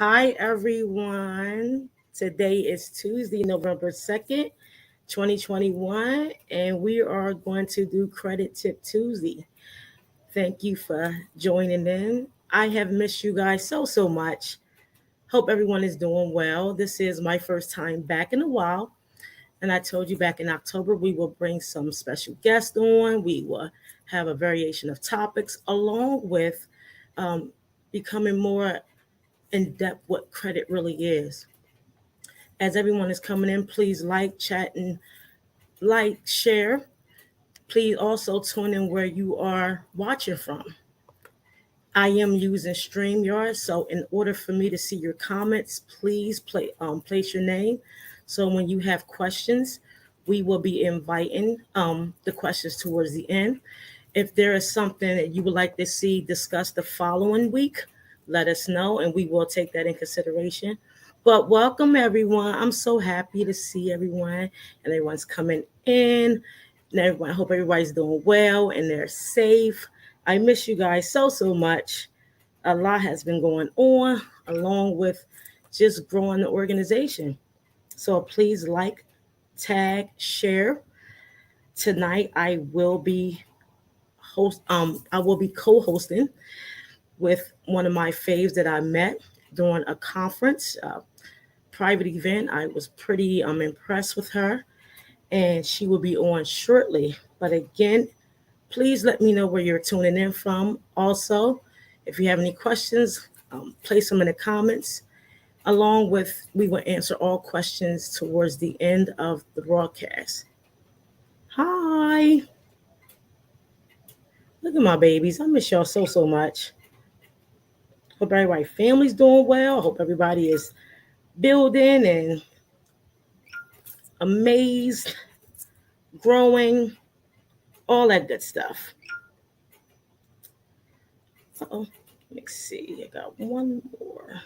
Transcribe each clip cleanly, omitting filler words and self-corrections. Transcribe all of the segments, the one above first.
Hi, everyone. Today is Tuesday, November 2nd, 2021, and we are going to do Credit Tip Tuesday. Thank you for joining in. I have missed you guys so much. Hope everyone is doing well. This is my first time back in a while, and I told you back in October we will bring some special guests on. We will have a variation of topics along with um, becoming more in depth what credit really is. As everyone is coming in, please like, chat, and share. Please also tune in where you are watching from. I am using StreamYard, so in order for me to see your comments, please place your name. So when you have questions, we will be inviting the questions towards the end. If there is something that you would like to see discussed the following week, let us know and we will take that in consideration. But welcome everyone. I'm so happy to see everyone and everyone's coming in. And everyone, I hope everybody's doing well and they're safe. I miss you guys so much. A lot has been going on along with just growing the organization. So please like, tag, share. Tonight I will be co-hosting with one of my faves that I met during a conference, private event. I was pretty impressed with her, and she will be on shortly. But again, please let me know where you're tuning in from. Also, if you have any questions, place them in the comments. Along with, we will answer all questions towards the end of the broadcast. Hi, look at my babies. I miss y'all so much. Hope everybody family's doing well. Hope everybody is building and amazed, growing, all that good stuff. Oh, let's see. I got one more.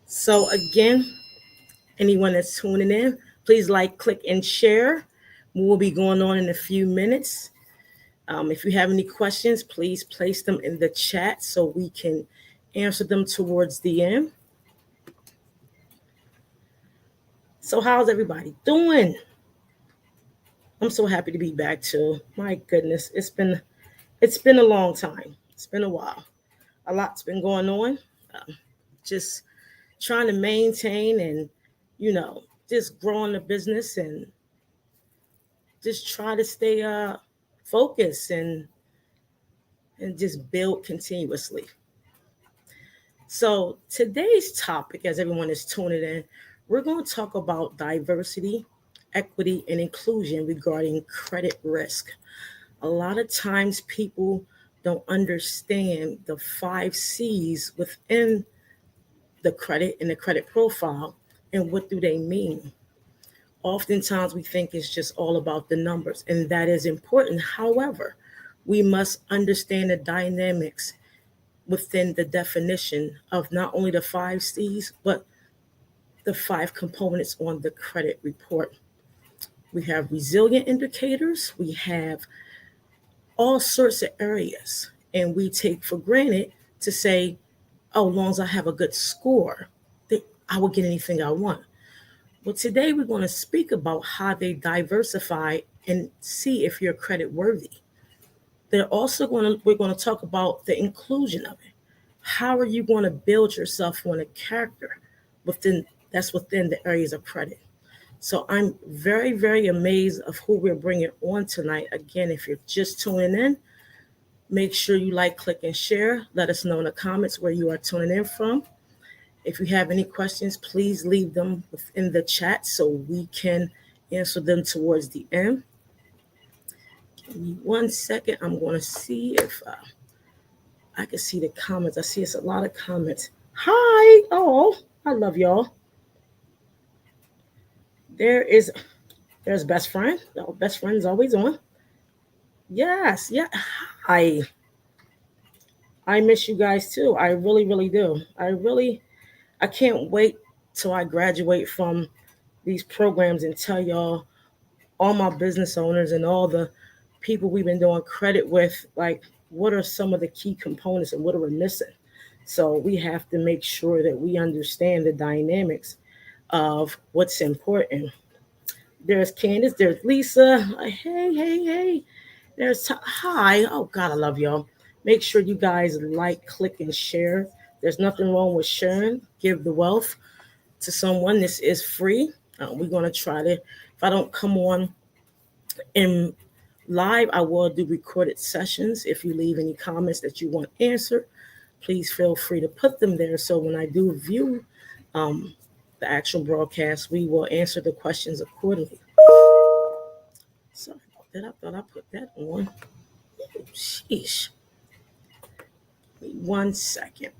So again, anyone that's tuning in, please like, click, and share. We'll be going on in a few minutes. If you have any questions, please place them in the chat so we can answer them towards the end. So how's everybody doing? I'm so happy to be back too. My goodness, it's been a long time. It's been a while. A lot's been going on. Just trying to maintain and just growing the business and just try to stay focused and just build continuously. So today's topic, as everyone is tuning in, we're going to talk about diversity, equity, and inclusion regarding credit risk. A lot of times people don't understand the 5 C's within the credit and the credit profile and what do they mean. Oftentimes we think it's just all about the numbers, and that is important. However, we must understand the dynamics within the definition of not only the 5 C's, but the 5 components on the credit report. We have resilient indicators, we have all sorts of areas, and we take for granted to say, oh, as long as I have a good score, I will get anything I want. Well, today we're going to speak about how they diversify and see if you're credit worthy. We're going to talk about the inclusion of it. How are you going to build yourself on a character within the areas of credit? So I'm very amazed of who we're bringing on tonight. Again, if you're just tuning in, make sure you like, click, and share. Let us know in the comments where you are tuning in from. If you have any questions, please leave them within the chat so we can answer them towards the end. Give me 1 second. I'm going to see if I can see the comments. I see it's a lot of comments. Hi. Oh, I love y'all. There's best friend. Oh, best friend is always on. Yes. Yeah. I miss you guys too. I really do. I can't wait till I graduate from these programs and tell y'all, all my business owners and all the people we've been doing credit with, like what are some of the key components and what are we missing. So we have to make sure that we understand the dynamics of what's important. There's Candace, there's Lisa. Hey, hey, hey. There's hi. Oh God, I love y'all. Make sure you guys like, click, and share. There's nothing wrong with sharing. Give the wealth to someone. This is free. We're gonna try to. If I don't come on in live, I will do recorded sessions. If you leave any comments that you want answered, please feel free to put them there. So when I do view the actual broadcast, we will answer the questions accordingly. Sorry about that. I thought I put that on. Sheesh. 1 second.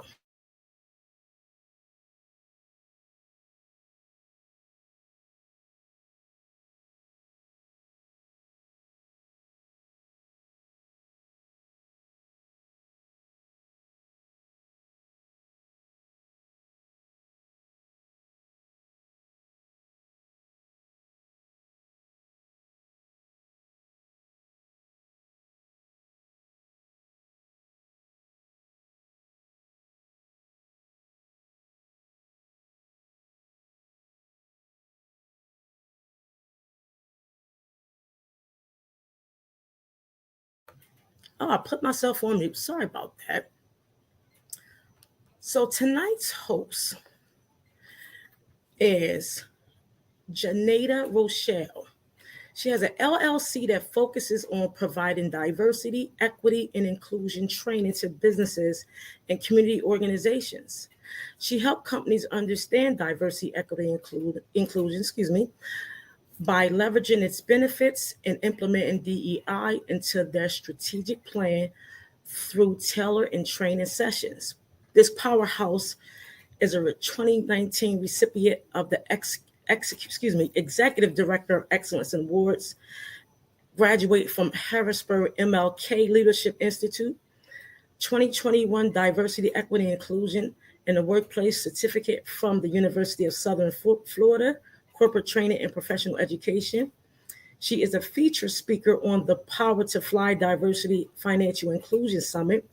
Oh, I put myself on mute. Sorry about that. So tonight's host is Janeda Rochelle. She has an LLC that focuses on providing diversity, equity, and inclusion training to businesses and community organizations. She helped companies understand diversity, equity, inclusion, by leveraging its benefits and implementing DEI into their strategic plan through tailored and training sessions. This powerhouse is a 2019 recipient of the Executive Director of Excellence Awards, graduate from Harrisburg MLK Leadership Institute, 2021 Diversity, Equity, and Inclusion in the Workplace Certificate from the University of Southern Florida, Corporate Training and Professional Education. She is a featured speaker on the Power to Fly Diversity Financial Inclusion Summit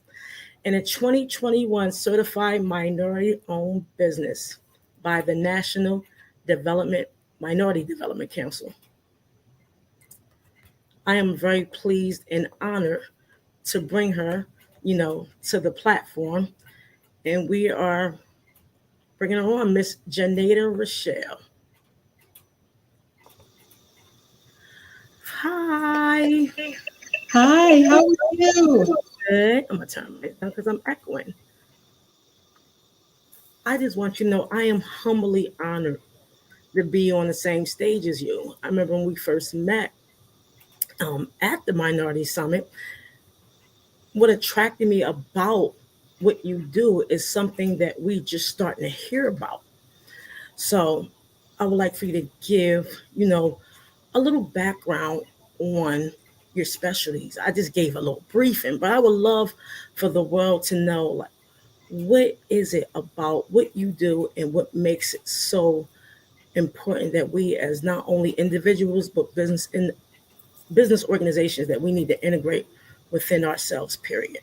and a 2021 Certified Minority-Owned Business by the National Minority Development Council. I am very pleased and honored to bring her, to the platform. And we are bringing her on, Miss Janeda Rochelle. Hi. Hi, how are you? Good. I'm going to turn it down because I'm echoing. I just want you to know I am humbly honored to be on the same stage as you. I remember when we first met at the Minority Summit, what attracted me about what you do is something that we just starting to hear about. So I would like for you to give, a little background on your specialties. I just gave a little briefing, but I would love for the world to know, like, what is it about what you do and what makes it so important that we, as not only individuals but business organizations, that we need to integrate within ourselves, period.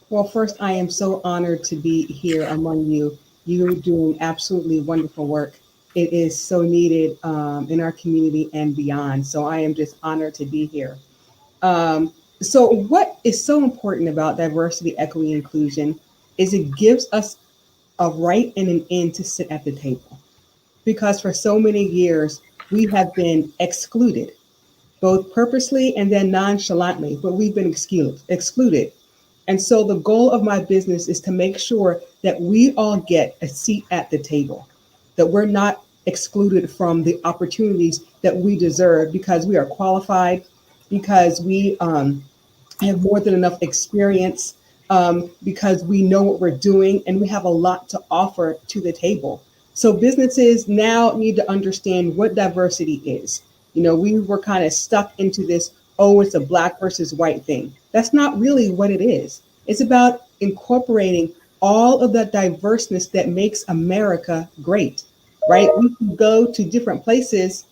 Well, first, I am so honored to be here among you. You're doing absolutely wonderful work. It is so needed in our community and beyond. So I am just honored to be here. So, what is so important about diversity, equity, inclusion is it gives us a right and an end to sit at the table. Because for so many years, we have been excluded, both purposely and then nonchalantly, but we've been excluded. And so the goal of my business is to make sure that we all get a seat at the table, that we're not excluded from the opportunities that we deserve because we are qualified, because we have more than enough experience, because we know what we're doing and we have a lot to offer to the table. So businesses now need to understand what diversity is. We were kind of stuck into this, oh, it's a black versus white thing. That's not really what it is. It's about incorporating all of the diverseness that makes America great, right? We can go to different places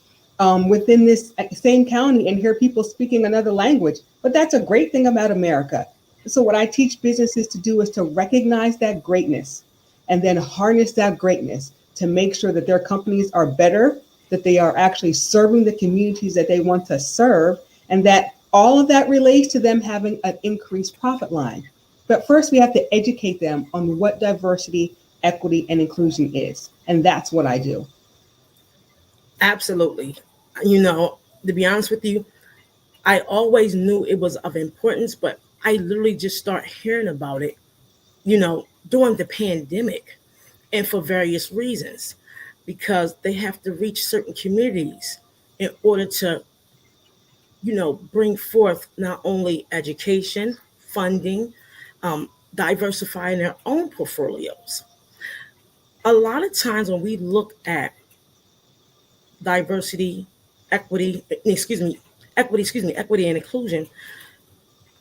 within this same county and hear people speaking another language. But that's a great thing about America. So what I teach businesses to do is to recognize that greatness and then harness that greatness to make sure that their companies are better, that they are actually serving the communities that they want to serve, and that all of that relates to them having an increased profit line. But first, we have to educate them on what diversity, equity, and inclusion is. And that's what I do. Absolutely. You know, to be honest with you, I always knew it was of importance, but I literally just start hearing about it, during the pandemic and for various reasons, because they have to reach certain communities in order to, bring forth not only education, funding, diversifying their own portfolios. A lot of times when we look at diversity, equity, equity and inclusion,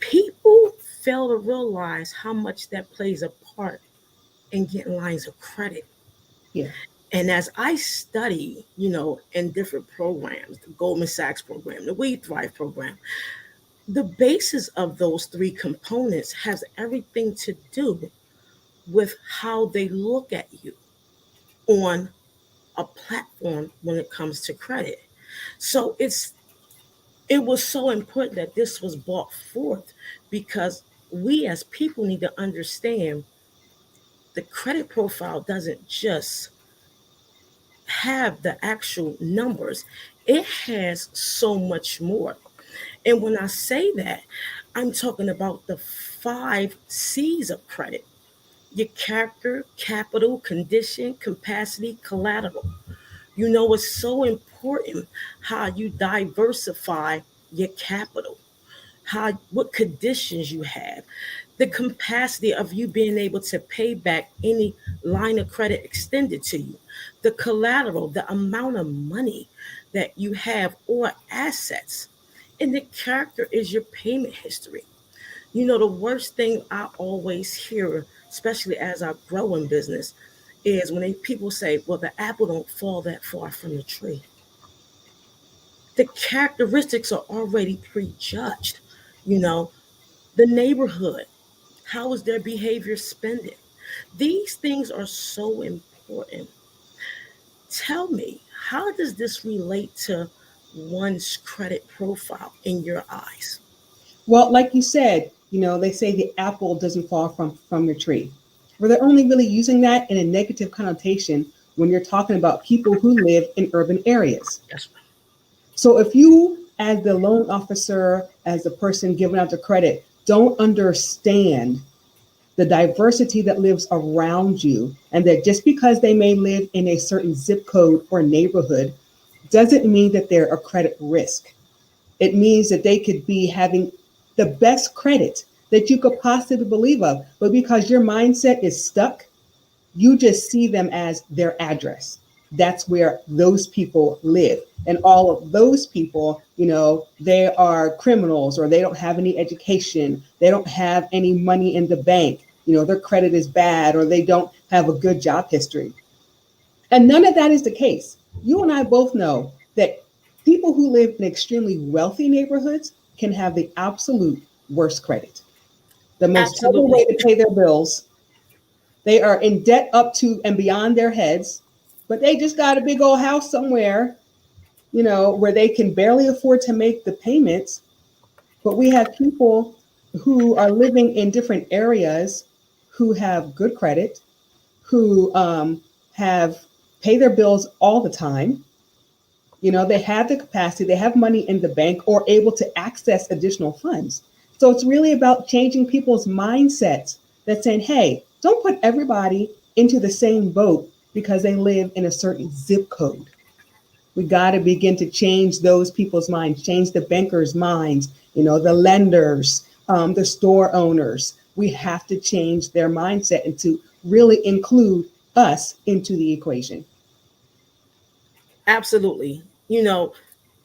people fail to realize how much that plays a part in getting lines of credit. Yeah. And as I study, in different programs, the Goldman Sachs program, the We Thrive program, the basis of those three components has everything to do with how they look at you on a platform when it comes to credit. So it was so important that this was brought forth because we as people need to understand the credit profile doesn't just have the actual numbers, it has so much more. And when I say that, I'm talking about the 5 C's of credit: your character, capital, condition, capacity, collateral. It's so important how you diversify your capital, what conditions you have, the capacity of you being able to pay back any line of credit extended to you, the collateral, the amount of money that you have or assets, and the character is your payment history. The worst thing I always hear, especially as I grow in business, is when people say, well, the apple don't fall that far from the tree. The characteristics are already prejudged. You know, the neighborhood, how is their behavior spending? These things are so important. Tell me, how does this relate to one's credit profile in your eyes? Well, like you said, they say the apple doesn't fall from the tree. Well, they're only really using that in a negative connotation when you're talking about people who live in urban areas. Yes. So if you, as the loan officer, as the person giving out the credit, don't understand the diversity that lives around you, and that just because they may live in a certain zip code or neighborhood doesn't mean that they're a credit risk. It means that they could be having the best credit that you could possibly believe of, but because your mindset is stuck, you just see them as their address. That's where those people live. And all of those people, they are criminals, or they don't have any education. They don't have any money in the bank. Their credit is bad, or they don't have a good job history. And none of that is the case. You and I both know that people who live in extremely wealthy neighborhoods can have the absolute worst credit, the most trouble Absolutely. way to pay their bills. They are in debt up to and beyond their heads, but they just got a big old house somewhere, where they can barely afford to make the payments. But we have people who are living in different areas who have good credit, who have pay their bills all the time. They have the capacity, they have money in the bank or able to access additional funds. So it's really about changing people's mindsets that saying, hey, don't put everybody into the same boat because they live in a certain zip code. We got to begin to change those people's minds, change the bankers' minds, the lenders, the store owners. We have to change their mindset and to really include us into the equation. Absolutely.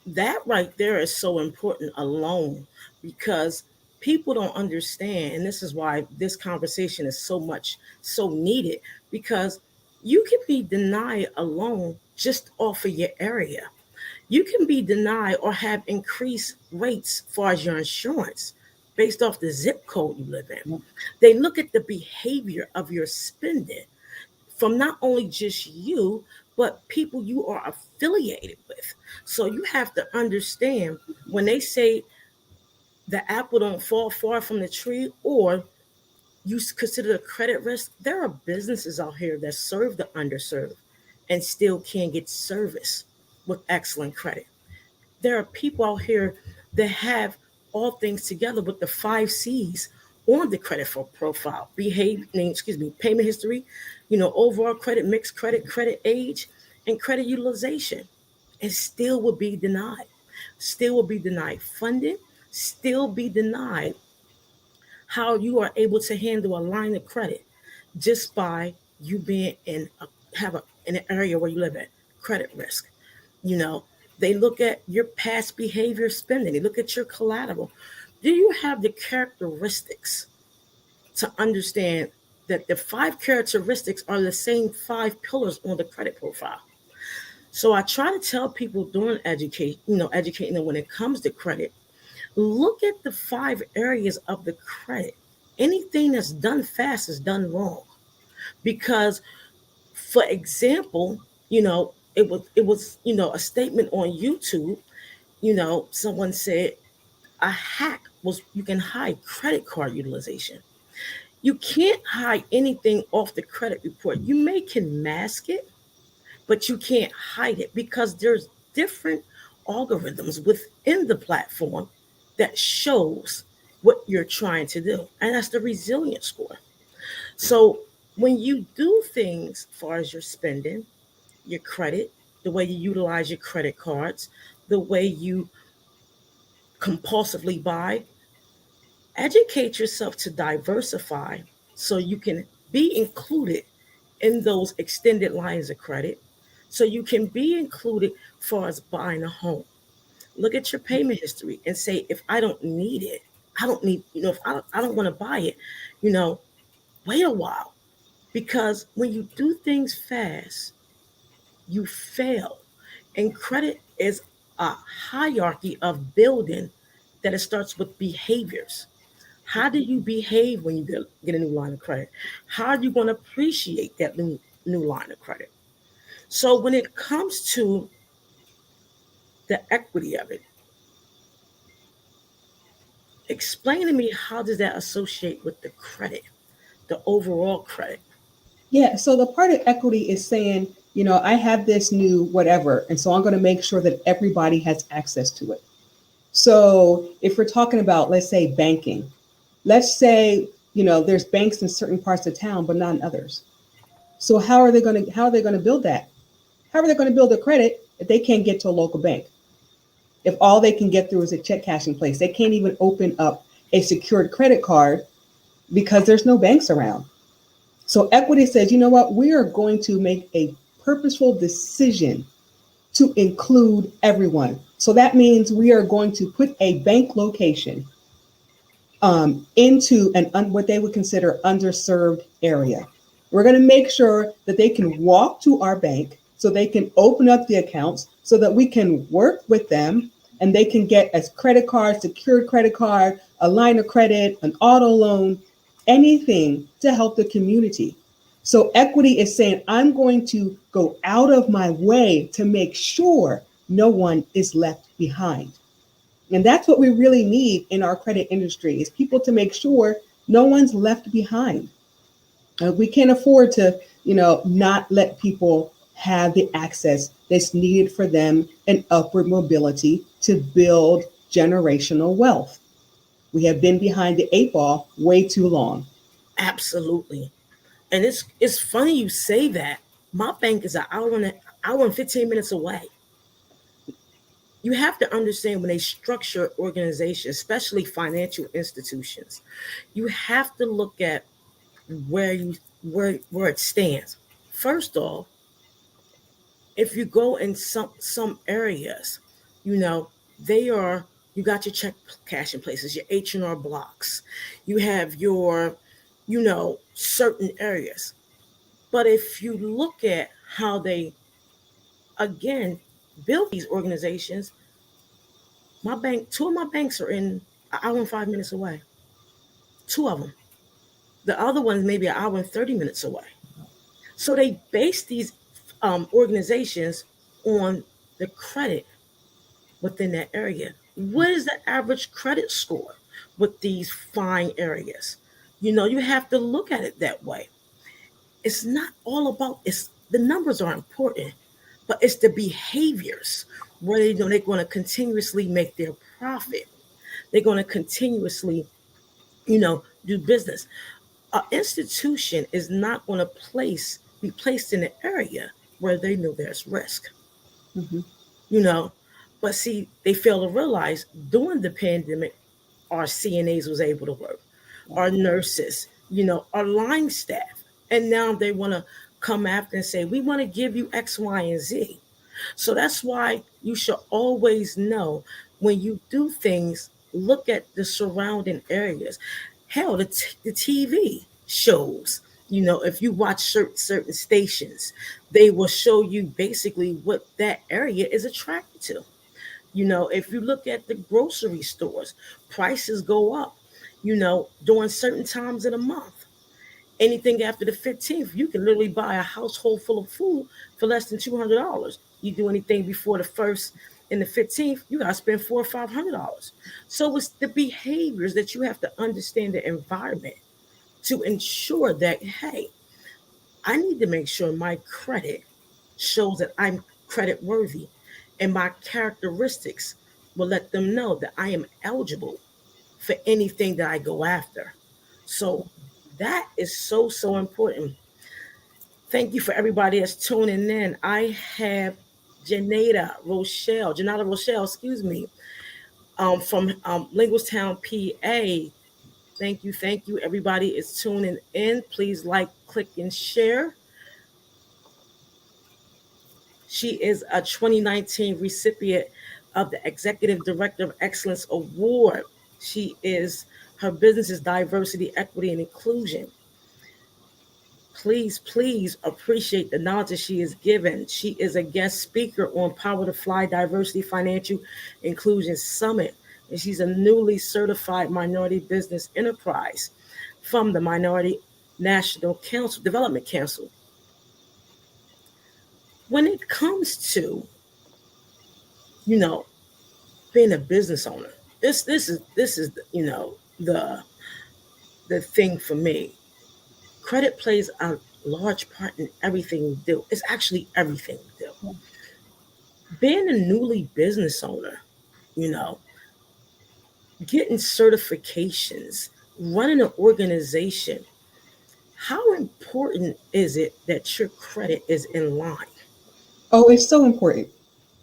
That right there is so important alone because people don't understand. And this is why this conversation is so needed, because you can be denied a loan just off of your area. You can be denied or have increased rates as far as your insurance based off the zip code you live in. They look at the behavior of your spending from not only just you, but people you are affiliated with. So you have to understand when they say the apple don't fall far from the tree, or you consider a credit risk, there are businesses out here that serve the underserved and still can get service with excellent credit. There are people out here that have all things together with the 5 C's on the credit profile: payment history, overall credit, mixed credit, credit age, and credit utilization, and still will be denied. Still will be denied funding, still be denied how you are able to handle a line of credit just by you being in an area where you live at credit risk. You know, they look at your past behavior spending, they look at your collateral. Do you have the characteristics to understand that the 5 characteristics are the same 5 pillars on the credit profile? So I try to tell people during educating them when it comes to credit, look at the 5 areas of the credit. Anything that's done fast is done wrong. Because, for example, it was a statement on YouTube. Someone said a hack was you can hide credit card utilization. You can't hide anything off the credit report. You can mask it, but you can't hide it because there's different algorithms within the platform that shows what you're trying to do. And that's the resilience score. So when you do things as far as your spending, your credit, the way you utilize your credit cards, the way you compulsively buy, educate yourself to diversify so you can be included in those extended lines of credit, so you can be included as far as buying a home. Look at your payment history and say, if I don't need it, I don't need, if I don't want to buy it, wait a while. Because when you do things fast, you fail. And credit is a hierarchy of building that it starts with behaviors. How do you behave when you get a new line of credit? How are you going to appreciate that new line of credit? So when it comes to the equity of it, explain to me, how does that associate with the credit, the overall credit? Yeah, so the part of equity is saying, I have this new whatever, and so I'm going to make sure that everybody has access to it. So if we're talking about, let's say, banking, let's say, there's banks in certain parts of town, but not in others. So how are they going to build that? How are they going to build a credit if they can't get to a local bank? If all they can get through is a check cashing place, they can't even open up a secured credit card because there's no banks around. So equity says, you know what, we are going to make a purposeful decision to include everyone. So that means we are going to put a bank location into what they would consider underserved area. We're going to make sure that they can walk to our bank so they can open up the accounts so that we can work with them and they can get a credit card, secured credit card, a line of credit, an auto loan, anything to help the community. So equity is saying, I'm going to go out of my way to make sure no one is left behind. And that's what we really need in our credit industry, is people to make sure no one's left behind. We can't afford to, not let people have the access that's needed for them and upward mobility to build generational wealth. We have been behind the 8 ball way too long. Absolutely. And it's funny you say that. My bank is an hour and 15 minutes away. You have to understand, when they structure organizations, especially financial institutions, you have to look at where it stands. First off, if you go in some areas, they are, you got your check cashing places, your H&R blocks, you have your certain areas. But if you look at how they, again, build these organizations, two of my banks are in an hour and 5 minutes away. Two of them. The other one's maybe an hour and 30 minutes away. So they base these organizations on the credit within that area. What is the average credit score with these fine areas? You have to look at it that way. It's not all about it's the numbers are important, but it's the behaviors where they're going to continuously make their profit. They're going to continuously, do business. An institution is not going to be placed in an area where they know there's risk. Mm-hmm. You know, but see, they fail to realize during the pandemic, our CNAs was able to work, our nurses, our line staff, and now they want to come after and say, we want to give you X, Y, and Z. So that's why you should always know when you do things, look at the surrounding areas. Hell, the TV shows, if you watch certain stations, they will show you basically what that area is attracted to. If you look at the grocery stores, prices go up, during certain times of the month. Anything after the 15th, you can literally buy a household full of food for less than $200. You do anything before the 1st and the 15th, you got to spend $400 or $500. So it's the behaviors that you have to understand the environment to ensure that, hey, I need to make sure my credit shows that I'm credit worthy, and my characteristics will let them know that I am eligible for anything that I go after. So that is so, so important. Thank you for everybody that's tuning in. I have Janata Rochelle, excuse me, from Linguistown, PA. Thank you. Everybody is tuning in. Please like, click, and share. She is a 2019 recipient of the Executive Director of Excellence Award. Her business is diversity, equity, and inclusion. Please appreciate the knowledge that she is given. She is a guest speaker on Power to Fly Diversity Financial Inclusion Summit, and she's a newly certified minority business enterprise from the Minority National Council, Development Council. When it comes to, being a business owner, this is the thing for me. Credit plays a large part in everything we do. It's actually everything we do. Being a newly business owner, getting certifications, running an organization, how important is it that your credit is in line? Oh, it's so important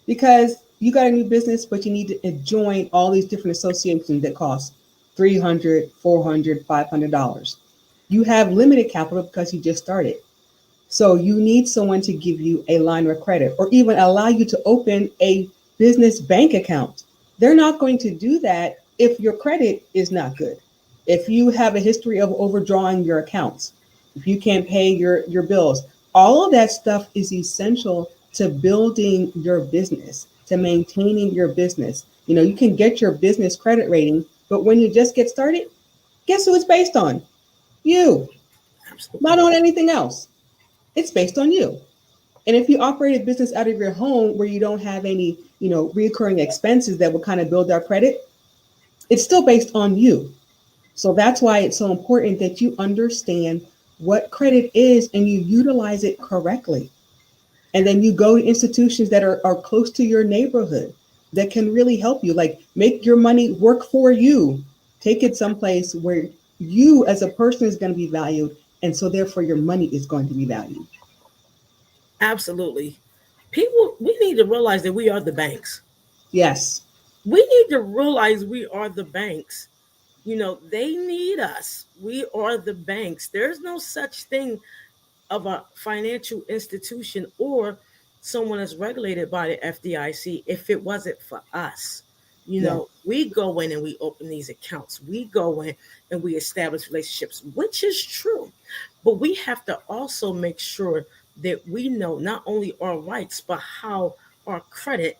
because you got a new business, but you need to join all these different associations that cost $300, $400, $500. You have limited capital because you just started. So you need someone to give you a line of credit or even allow you to open a business bank account. They're not going to do that if your credit is not good. If you have a history of overdrawing your accounts, if you can't pay your bills, all of that stuff is essential to building your business, to maintaining your business. You can get your business credit rating, but when you just get started, guess who it's based on? You. Absolutely. Not on anything else. It's based on you. And if you operate a business out of your home where you don't have any, recurring expenses that will kind of build our credit, it's still based on you. So that's why it's so important that you understand what credit is and you utilize it correctly. And then you go to institutions that are close to your neighborhood that can really help you, like make your money work for you. Take it someplace where you as a person is going to be valued. And so therefore your money is going to be valued. Absolutely. We need to realize that we are the banks. Yes. We need to realize we are the banks. They need us. We are the banks. There's no such thing of a financial institution or someone that's regulated by the FDIC if it wasn't for us. We go in and we open these accounts. We go in and we establish relationships, which is true. But we have to also make sure that we know not only our rights, but how our credit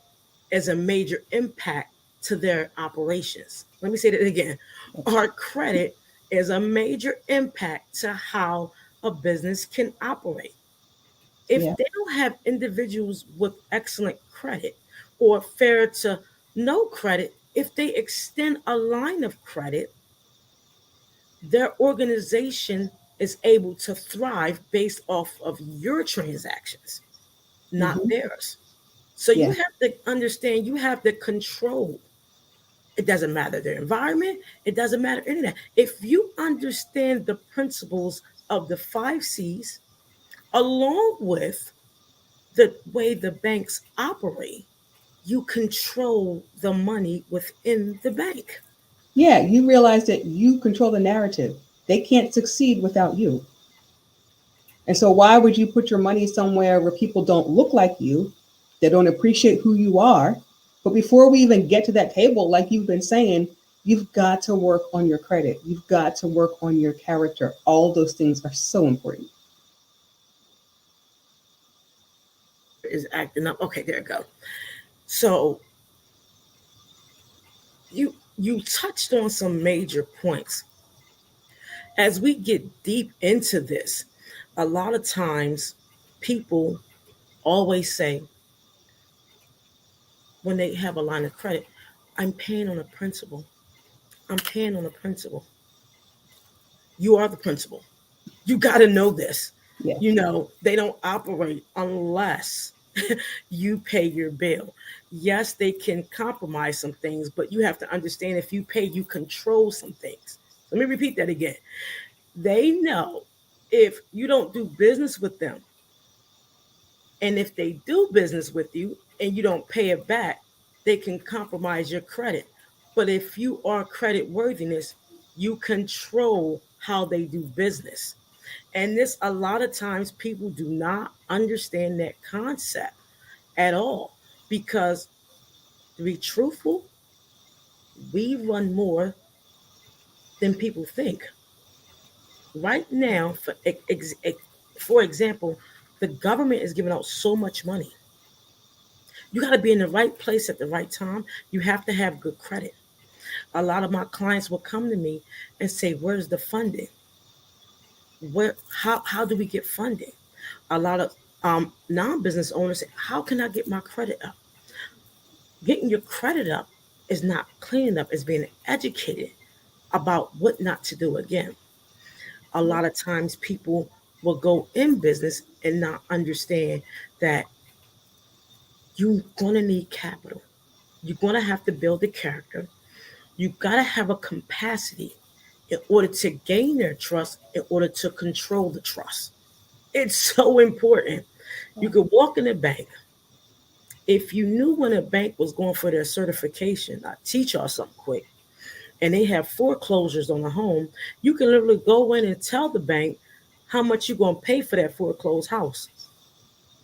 as a major impact to their operations. Let me say that again. Our credit is a major impact to how a business can operate. If Yeah. they don't have individuals with excellent credit or fair to no credit, if they extend a line of credit, their organization is able to thrive based off of your transactions, not Hmm. theirs. So you Yeah. have to understand, you have to control. It doesn't matter the environment, it doesn't matter any of that. If you understand the principles of the 5 C's, along with the way the banks operate, you control the money within the bank. Yeah. You realize that you control the narrative. They can't succeed without you. And so, why would you put your money somewhere where people don't look like you, they don't appreciate who you are? But before we even get to that table, like you've been saying, you've got to work on your credit. You've got to work on your character. All those things are so important. Is acting up. Okay, there you go. So you touched on some major points. As we get deep into this, a lot of times people always say when they have a line of credit, I'm paying on a principal. I'm paying on a principal. You are the principal. You got to know this. Yeah. They don't operate unless you pay your bill. Yes, they can compromise some things, but you have to understand if you pay, you control some things. Let me repeat that again. They know if you don't do business with them, and if they do business with you and you don't pay it back, they can compromise your credit. But if you are credit worthiness, you control how they do business. And this, a lot of times, people do not understand that concept at all because, to be truthful, we run more than people think. Right now, for example, the government is giving out so much money. You got to be in the right place at the right time. You have to have good credit. A lot of my clients will come to me and say, "Where's the funding? How do we get funding?" A lot of non-business owners say, "How can I get my credit up?" Getting your credit up is not cleaning up; it's being educated about what not to do again. A lot of times, people will go in business and not understand that you're gonna need capital. You're gonna have to build a character. You gotta have a capacity in order to gain their trust, in order to control the trust. It's so important. You could walk in a bank. If you knew when a bank was going for their certification, I teach y'all something quick, and they have foreclosures on a home, you can literally go in and tell the bank how much you're going to pay for that foreclosed house.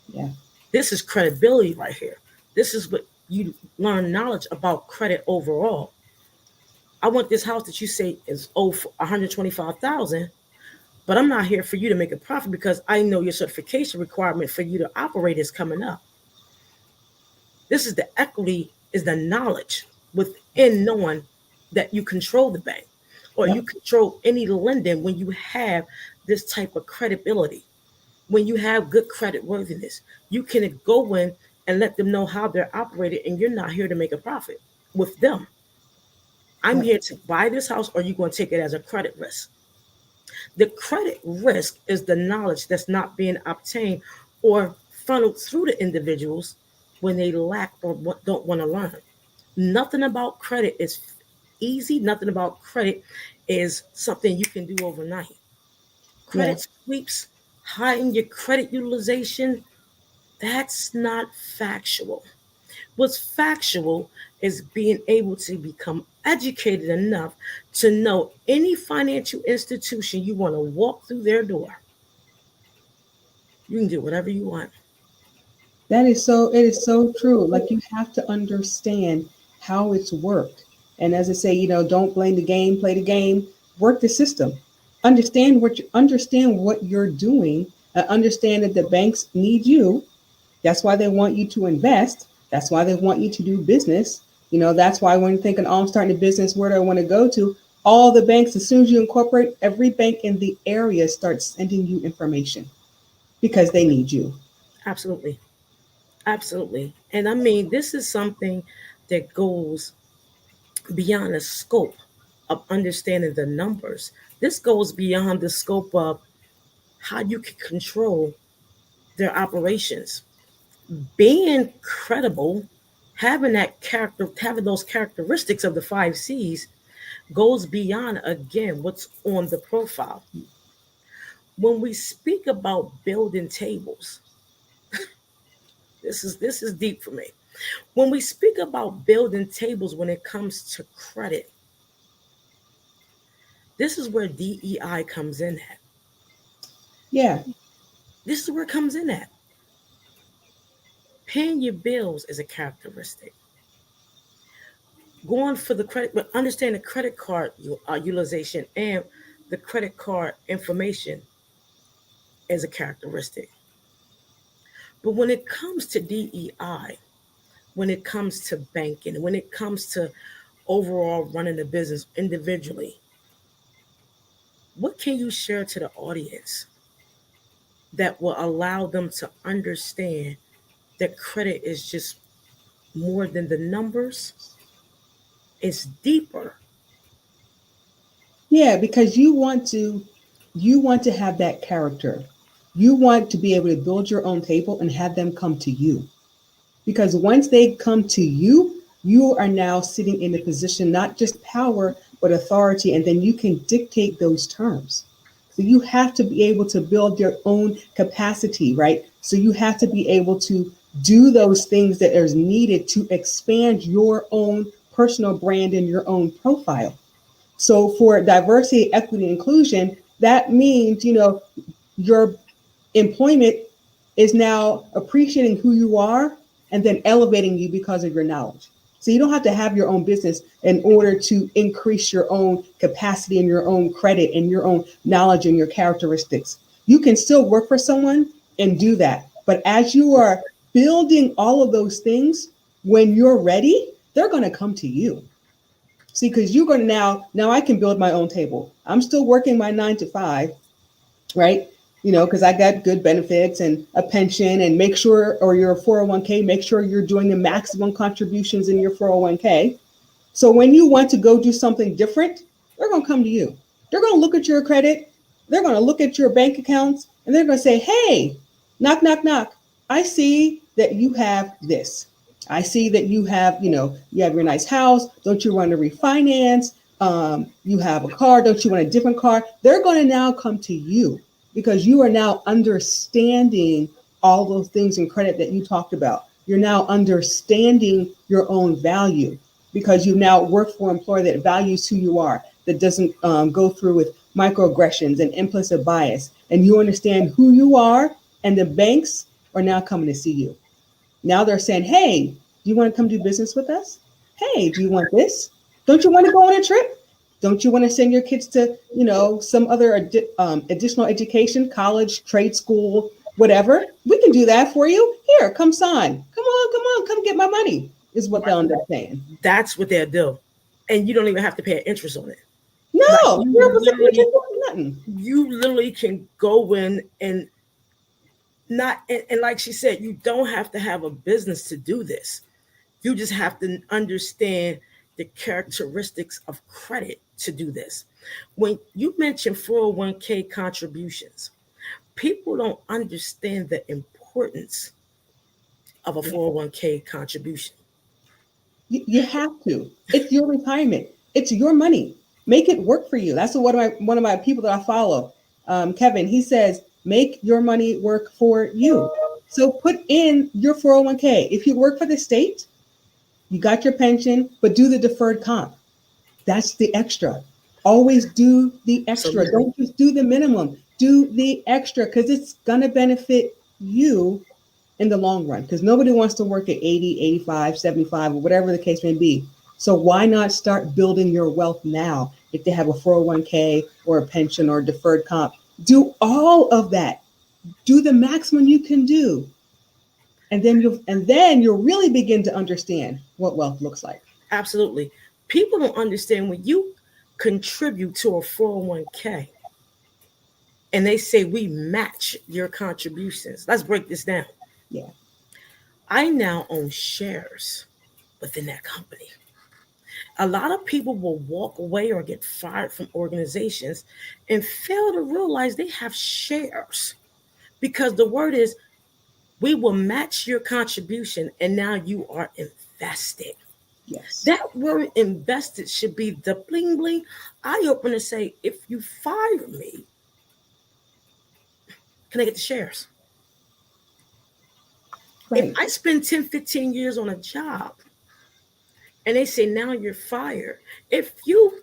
Yeah. This is credibility right here. This is what you learn knowledge about credit overall. I want this house that you say is for 125,000, but I'm not here for you to make a profit because I know your certification requirement for you to operate is coming up. This is the equity, is the knowledge within knowing that you control the bank or Yep. you control any lending when you have this type of credibility. When you have good credit worthiness, you can go in and let them know how they're operated, and you're not here to make a profit with them. I'm Yep. here to buy this house, or you're going to take it as a credit risk. The credit risk is the knowledge that's not being obtained or funneled through the individuals when they lack or don't want to learn. Nothing about credit is easy. Nothing about credit is something you can do overnight. Yeah. Credit sweeps, hiding your credit utilization, that's not factual. What's factual is being able to become educated enough to know any financial institution you want to walk through their door, you can do whatever you want. That is so, it is so true. Like you have to understand how it's worked. And as I say, don't blame the game, play the game, work the system. Understand what you're doing, understand that the banks need you, That's why they want you to invest. That's why they want you to do business. That's why when you're thinking, oh, I'm starting a business, where do I want to go to? All the banks, as soon as you incorporate, every bank in the area starts sending you information because they need you. Absolutely. Absolutely. And I mean, this is something that goes beyond the scope of understanding the numbers. This goes beyond the scope of how you can control their operations. Being credible, having those characteristics of the 5 C's goes beyond, again, what's on the profile. When we speak about building tables, this is deep for me. When we speak about building tables when it comes to credit, this is where DEI comes in at. Yeah. This is where it comes in at. Paying your bills is a characteristic. Going for the credit, but understand the credit card utilization and the credit card information is a characteristic. But when it comes to DEI, when it comes to banking, when it comes to overall running a business individually, what can you share to the audience that will allow them to understand that credit is just more than the numbers? It's deeper. Yeah, because you want to have that character. You want to be able to build your own table and have them come to you. Because once they come to you, you are now sitting in a position, not just power, but authority, and then you can dictate those terms. So you have to be able to build your own capacity, right? So you have to be able to do those things that are needed to expand your own personal brand and your own profile. So for diversity, equity, inclusion, that means, your employment is now appreciating who you are and then elevating you because of your knowledge. So you don't have to have your own business in order to increase your own capacity and your own credit and your own knowledge and your characteristics. You can still work for someone and do that. But as you are building all of those things, when you're ready, they're going to come to you. See, because you're going to now I can build my own table. I'm still working my 9 to 5, right? Because I got good benefits and a pension, and make sure, or your 401k, make sure you're doing the maximum contributions in your 401k. So when you want to go do something different, they're going to come to you. They're going to look at your credit. They're going to look at your bank accounts, and they're going to say, hey, knock, knock, knock. I see that you have this. I see that you have your nice house. Don't you want to refinance? You have a car. Don't you want a different car? They're going to now come to you because you are now understanding all those things in credit that you talked about. You're now understanding your own value because you now work for an employer that values who you are, that doesn't go through with microaggressions and implicit bias. And you understand who you are, and the banks are now coming to see you. Now they're saying, hey, do you want to come do business with us? Hey, do you want this? Don't you want to go on a trip? Don't you want to send your kids to, some other additional education, college, trade school, whatever? We can do that for you. Here, come sign. Come on, come get my money, is what they'll end up saying. That's what they'll do. And you don't even have to pay interest on it. No, nothing. You literally can go in and not, and like she said, you don't have to have a business to do this. You just have to understand the characteristics of credit to do this. When you mention 401k contributions, people don't understand the importance of a 401k contribution. You have to. It's your retirement. It's your money. Make it work for you. That's what one of my people that I follow, Kevin, he says, make your money work for you. So put in your 401k. If you work for the state, you got your pension, but do the deferred comp. That's the extra. Always do the extra. Absolutely. Don't just do the minimum. Do the extra because it's going to benefit you in the long run, because nobody wants to work at 80, 85, 75, or whatever the case may be. So why not start building your wealth now? If they have a 401k or a pension or a deferred comp, do all of that. Do the maximum you can do. And then you'll really begin to understand what wealth looks like. Absolutely. People don't understand when you contribute to a 401k and they say we match your contributions. Let's break this down. Yeah. I now own shares within that company. A lot of people will walk away or get fired from organizations and fail to realize they have shares because the word is we will match your contribution and now you are invested. Yes. That word invested should be the bling bling eye opener. Say, if you fire me, can I get the shares? Right. If I spend 10, 15 years on a job and they say now you're fired, if you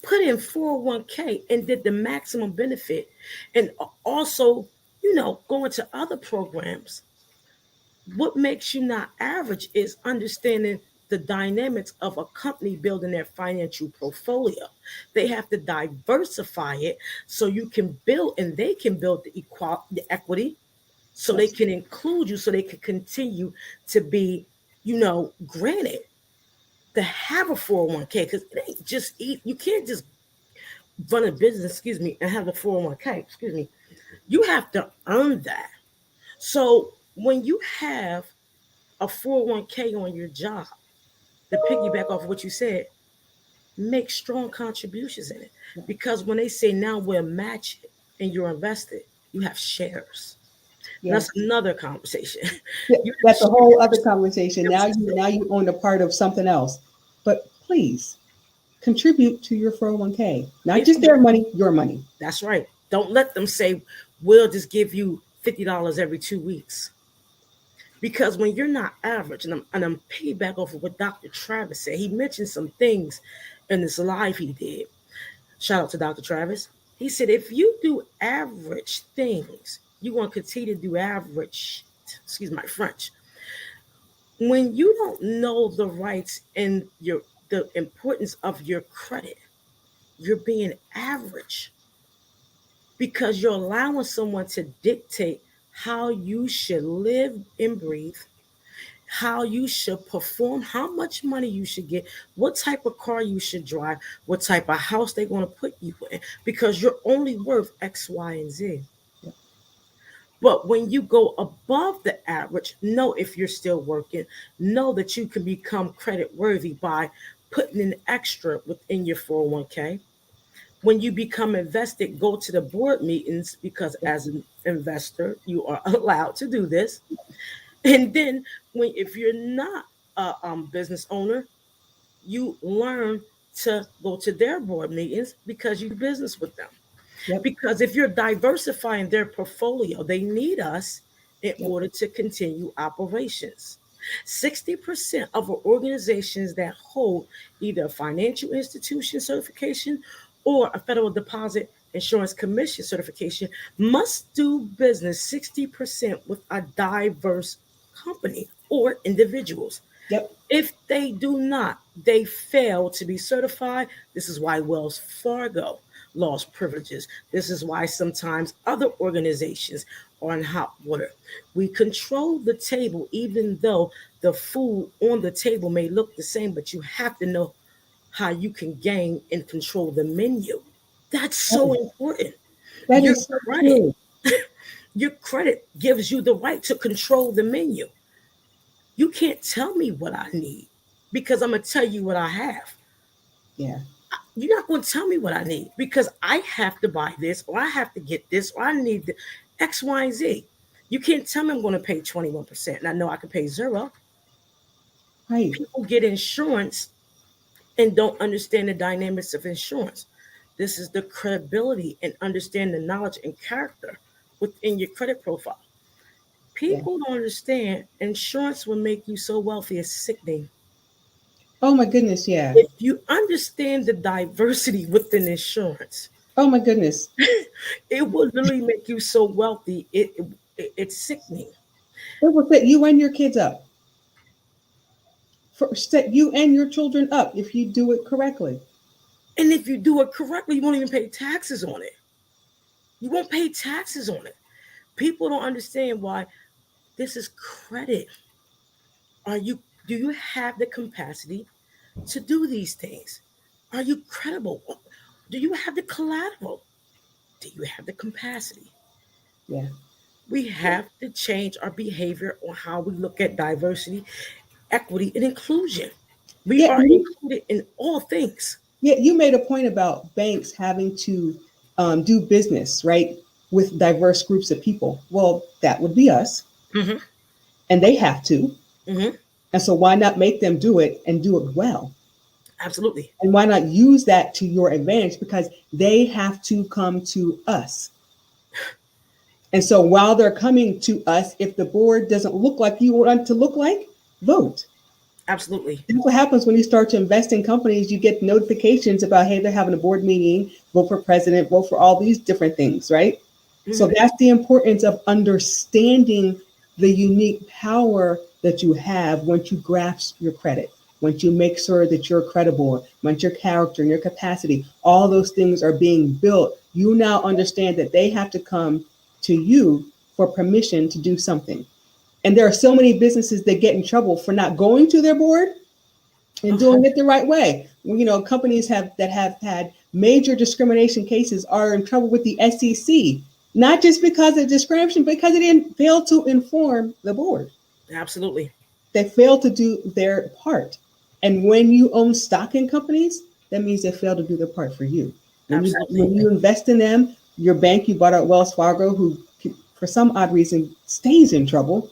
put in 401k and did the maximum benefit and also, go into other programs, what makes you not average is understanding the dynamics of a company building their financial portfolio. They have to diversify it so you can build and they can build the equity so they Yes. can include you so they can continue to be, granted to have a 401k because it ain't just eat. You can't just run a business, and have a 401k, You have to earn that. So when you have a 401k on your job, to piggyback off of what you said, make strong contributions in it. Because when they say now we'll match it and you're invested, you have shares. Yeah. That's another conversation. That's a whole other conversation. Now you own a part of something else. But please contribute to your 401k. Not just their money, your money. That's right. Don't let them say, we'll just give you $50 every 2 weeks. Because when you're not average, and I'm piggyback off of what Dr. Travis said, he mentioned some things in this live he did. Shout out to Dr. Travis. He said, if you do average things, you want to continue to do average, excuse my French. When you don't know the rights and the importance of your credit, you're being average because you're allowing someone to dictate how you should live and breathe, how you should perform, how much money you should get, what type of car you should drive, what type of house they're going to put you in, because you're only worth X, Y, and Z. Yep. But when you go above the average, know if you're still working, know that you can become credit worthy by putting in extra within your 401k. When you become invested, go to the board meetings because as an investor, you are allowed to do this. And then if you're not a business owner, you learn to go to their board meetings because you do business with them. Yep. Because if you're diversifying their portfolio, they need us in Yep. order to continue operations. 60% of organizations that hold either a financial institution certification or a federal deposit insurance commission certification must do business 60% with a diverse company or individuals. Yep. If they do not, they fail to be certified. This is why Wells Fargo lost privileges. This is why sometimes other organizations are in hot water. We control the table, even though the food on the table may look the same, but you have to know how you can gain and control the menu. That's so important. That Your is so credit, true. your credit gives you the right to control the menu. You can't tell me what I need because I'm going to tell you what I have. Yeah. You're not going to tell me what I need because I have to buy this or I have to get this or I need the X, Y, and Z. You can't tell me I'm going to pay 21%. And I know I can pay zero. Right. People get insurance and don't understand the dynamics of insurance. This is the credibility and understand the knowledge and character within your credit profile. People don't understand insurance will make you so wealthy it's sickening. Oh my goodness. Yeah. If you understand the diversity within insurance, Oh my goodness. it will literally make you so wealthy. It's sickening. It will set you and your kids up. Set you and your children up if you do it correctly. And if you do it correctly, you won't even pay taxes on it. You won't pay taxes on it. People don't understand why This is credit. Do you have the capacity to do these things? Are you credible? Do you have the collateral? Do you have the capacity? Yeah. We have to change our behavior on how we look at diversity, equity, and inclusion. We Yeah. are included in all things. Yeah. You made a point about banks having to do business, right, with diverse groups of people. Well, that would be us, Hmm. and they have to. Hmm. And so, why not make them do it and do it well? Absolutely. And why not use that to your advantage? Because they have to come to us. And so, while they're coming to us, if the board doesn't look like you want it to look like, vote. Absolutely. That's what happens when you start to invest in companies. You get notifications about, hey, they're having a board meeting, vote for president, vote for all these different things, right? So Hmm. that's the importance of understanding the unique power that you have once you grasp your credit, once you make sure that you're credible, once your character and your capacity, all those things are being built. You now understand that they have to come to you for permission to do something. And there are so many businesses that get in trouble for not going to their board and Uh-huh. doing it the right way. You know, companies that have had major discrimination cases are in trouble with the SEC, not just because of discrimination, because they didn't fail to inform the board. Absolutely. They failed to do their part. And when you own stock in companies, that means they failed to do their part for you. Absolutely. When you invest in them, your bank, you bought out Wells Fargo, who for some odd reason stays in trouble,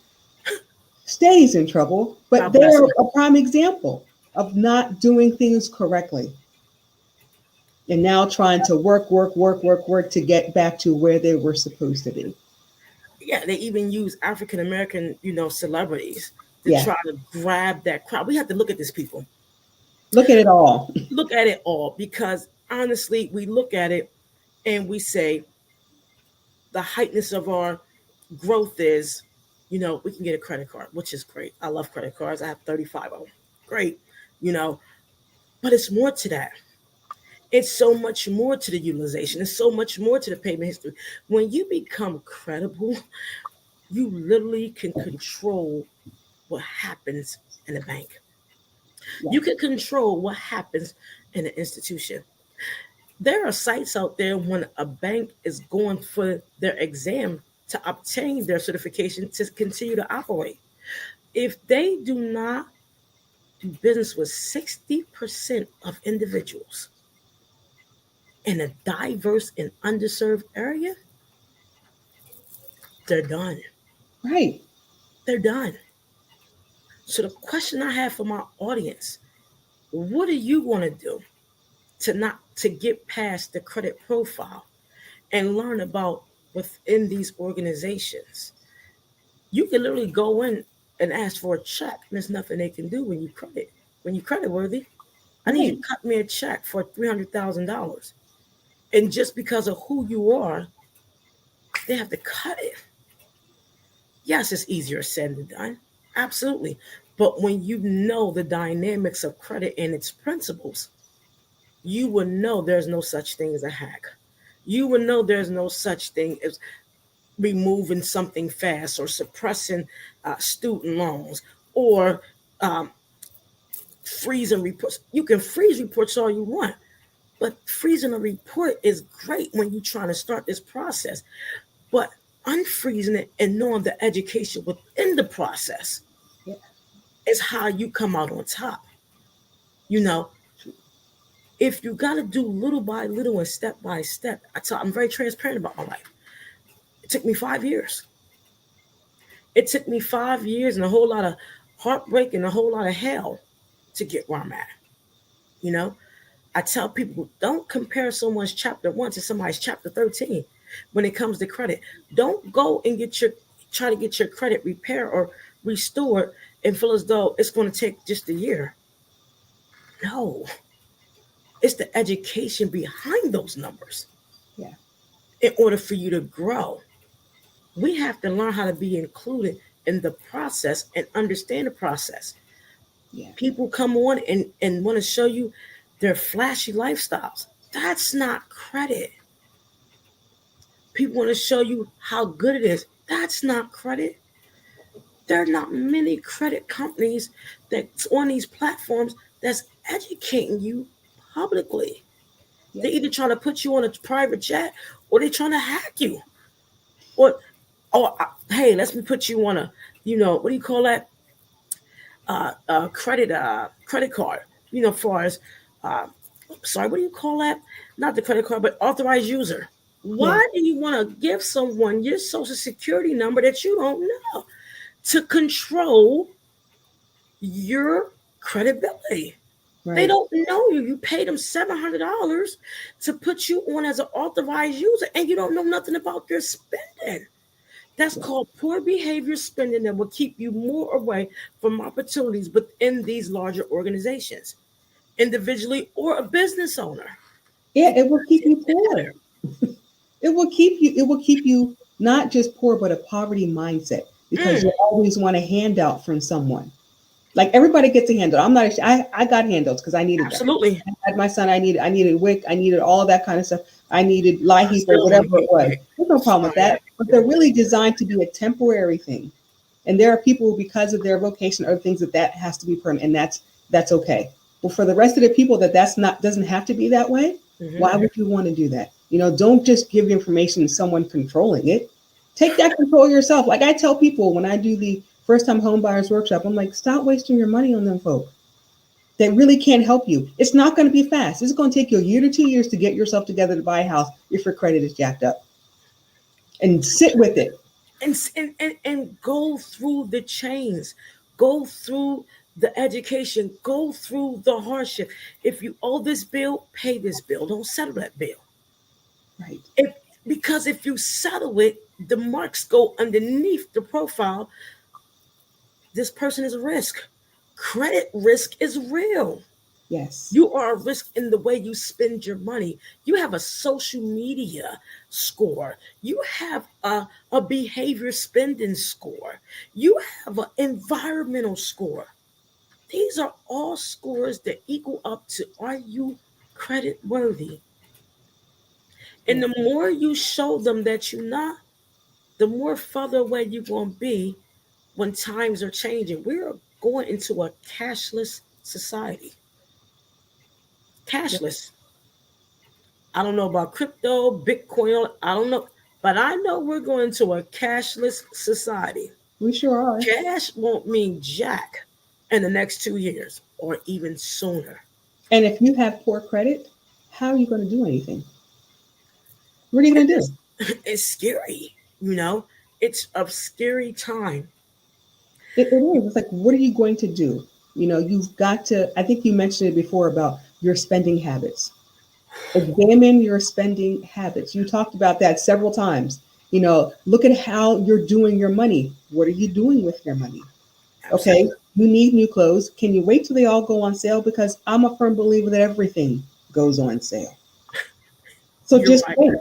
but God bless they're them. a prime example of not doing things correctly and now trying to work to get back to where they were supposed to be. Yeah, they even use African American, celebrities to Yeah, try to grab that crowd. We have to look at these people. look at it all. Look at it all because honestly, we look at it and we say the heightness of our growth is, we can get a credit card, which is great. I love credit cards. I have 35 of them. Great, you know, but it's more to that. It's so much more to the utilization. It's so much more to the payment history. When you become credible, you literally can control what happens in a bank. Yeah, You can control what happens in an institution. There are sites out there when a bank is going for their exam to obtain their certification to continue to operate. If they do not do business with 60% of individuals in a diverse and underserved area, they're done. right. They're done. So the question I have for my audience, what are you going to do to get past the credit profile and learn about within these organizations? You can literally go in and ask for a check, and there's nothing they can do when you credit worthy. I need you Right. to cut me a check for $300,000, and just because of who you are, they have to cut it. Yes, it's easier said than done, absolutely. But when you know the dynamics of credit and its principles, you will know there's no such thing as a hack. You will know there's no such thing as removing something fast or suppressing student loans or um, freezing reports. You can freeze reports all you want, but freezing a report is great when you're trying to start this process. But unfreezing it and knowing the education within the process Yeah. is how you come out on top. You know, if you got to do little by little and step by step, I'm very transparent about my life. It took me 5 years. It took me 5 years and a whole lot of heartbreak and a whole lot of hell to get where I'm at. You know, I tell people don't compare someone's chapter 1 to somebody's chapter 13 when it comes to credit. Don't go and try to get your credit repaired or restored and feel as though it's going to take just a year. No, it's the education behind those numbers Yeah. in order for you to grow. We have to learn how to be included in the process and understand the process. Yeah. People come on and want to show you their flashy lifestyles. That's not credit. People want to show you how good it is. That's not credit. there are not many credit companies that's on these platforms that's educating you publicly. Yep. They're either trying to put you on a private jet or they're trying to hack you. Or, hey, let me put you on a, what do you call that? Credit card. Far as, uh, sorry, what do you call that? Not the credit card, but authorized user. Yeah. Why do you want to give someone your social security number that you don't know to control your credibility? Right. They don't know you. You paid them $700 to put you on as an authorized user, and you don't know nothing about your spending. That's called poor behavior spending that will keep you more away from opportunities within these larger organizations, individually or a business owner. Yeah, it will keep you poor. It will keep you not just poor, but a poverty mindset because you always want a handout from someone. Like everybody gets a handout. I'm not. I got handouts because I needed Absolutely. that. I had my son. I needed WIC. I needed all that kind of stuff. I needed LIHEAP or whatever it was. There's no problem with that. But they're really designed to be a temporary thing. And there are people because of their vocation or things that has to be permanent, and that's okay. But for the rest of the people that's not doesn't have to be that way. Why would you want to do that? Don't just give information to someone controlling it. Take that control yourself. Like I tell people when I do the first time home buyers workshop, I'm like, stop wasting your money on them folk. They really can't help you. It's not going to be fast. It's going to take you a year to 2 years to get yourself together to buy a house if your credit is jacked up. And sit with it. And go through the chains. Go through the education. Go through the hardship. If you owe this bill, pay this bill. Don't settle that bill. Right. Because if you settle it, the marks go underneath the profile. This person is a risk. Credit risk is real. Yes. You are a risk in the way you spend your money. You have a social media score. You have a behavior spending score. You have an environmental score. These are all scores that equal up to, are you credit worthy? And the more you show them that you're not, the more further away you're going to be when times are changing. We're going into a cashless society. Cashless. I don't know about crypto, Bitcoin, I don't know. But I know we're going to a cashless society. We sure are. Cash won't mean jack in the next 2 years or even sooner. And if you have poor credit, how are you going to do anything? What are you going to do? It's scary, It's a scary time. It is. It's like, what are you going to do? You've got to, I think you mentioned it before about your spending habits. Examine your spending habits. You talked about that several times. Look at how you're doing your money. What are you doing with your money? Absolutely. Okay, you need new clothes. Can you wait till they all go on sale? Because I'm a firm believer that everything goes on sale. So You're just right. wait.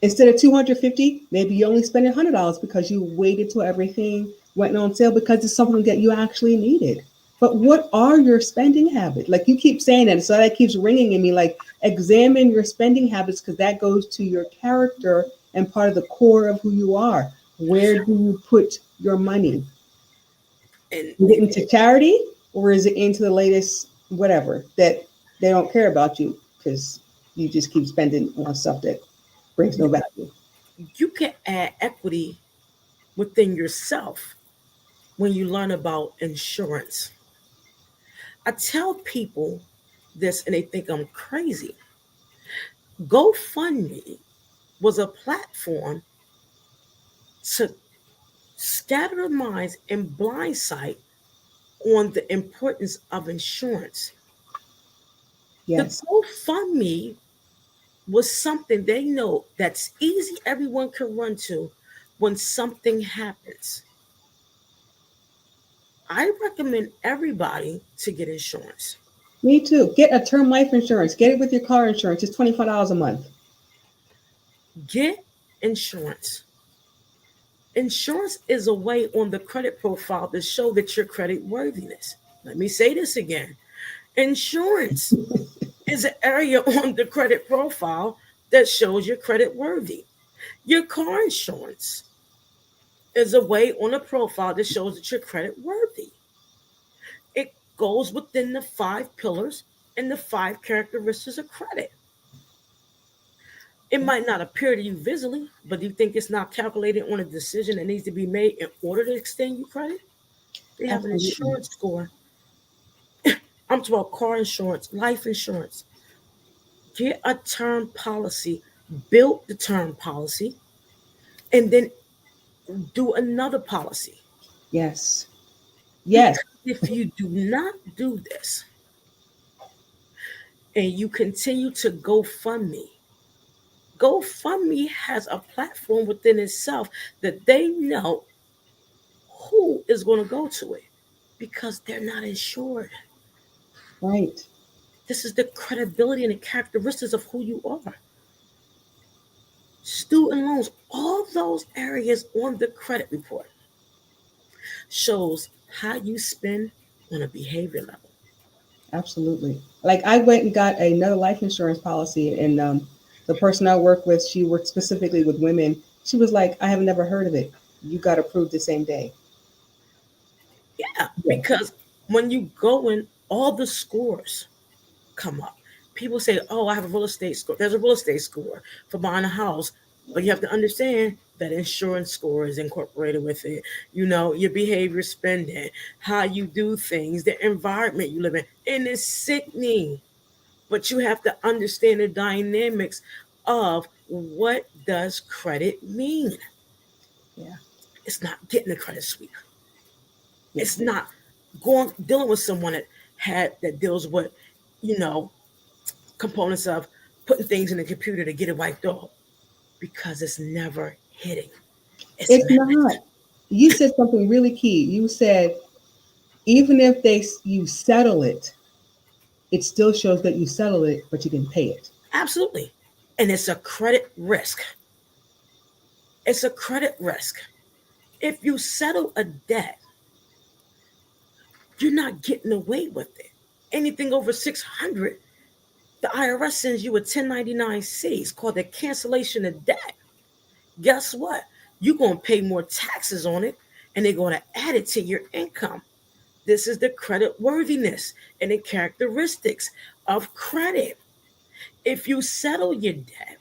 Instead of $250, maybe you only spend $100 because you waited till everything went on sale because it's something that you actually needed. But what are your spending habits? Like you keep saying that, so that keeps ringing in me. Like examine your spending habits because that goes to your character and part of the core of who you are. Where do you put your money? Is it into charity or is it into the latest whatever that they don't care about you because you just keep spending on stuff that brings no value? You can add equity within yourself when you learn about insurance. I tell people this and they think I'm crazy. GoFundMe was a platform to scatter the minds and blindside on the importance of insurance. Yes. The GoFundMe was something they know that's easy, everyone can run to when something happens. I recommend everybody to get insurance. Me too. Get a term life insurance. Get it with your car insurance. It's $25 a month. Get insurance. Insurance is a way on the credit profile to show that your credit worthiness. Let me say this again. Insurance is an area on the credit profile that shows your credit worthy. Your car insurance. is a way on a profile that shows that you're credit worthy. It goes within the 5 pillars and the 5 characteristics of credit. It might not appear to you visibly, but do you think it's not calculated on a decision that needs to be made in order to extend you credit? They have an Absolutely. insurance score. I'm talking about car insurance, life insurance. Get a term policy, build the term policy, and then do another policy. Yes. Because Yes. if you do not do this and you continue to GoFundMe has a platform within itself that they know who is going to go to it because they're not insured. Right. This is the credibility and the characteristics of who you are. Student loans, all those areas on the credit report shows how you spend on a behavior level. Absolutely. Like I went and got another life insurance policy, and the person I work with, she worked specifically with women. She was like, "I have never heard of it. You got approved the same day." Yeah, Yeah. because when you go in, all the scores come up. People say, "Oh, I have a real estate score." There's a real estate score for buying a house, but you have to understand that insurance score is incorporated with it. You know, your behavior, spending, how you do things, the environment you live in, and it's sickening. But you have to understand the dynamics of what does credit mean. Yeah. It's not getting a credit sweep. Yeah. It's not going dealing with someone that deals with, you know, components of putting things in the computer to get it wiped off because it's never hitting. It's It's managed. not. You said something really key. You said even if you settle it, it still shows that you settled it, but you didn't pay it. Absolutely. And it's a credit risk. It's a credit risk. If you settle a debt, you're not getting away with it. Anything over 600, the IRS sends you a 1099-C. It's called the cancellation of debt. Guess what? You're going to pay more taxes on it and they're going to add it to your income. This is the credit worthiness and the characteristics of credit. If you settle your debt,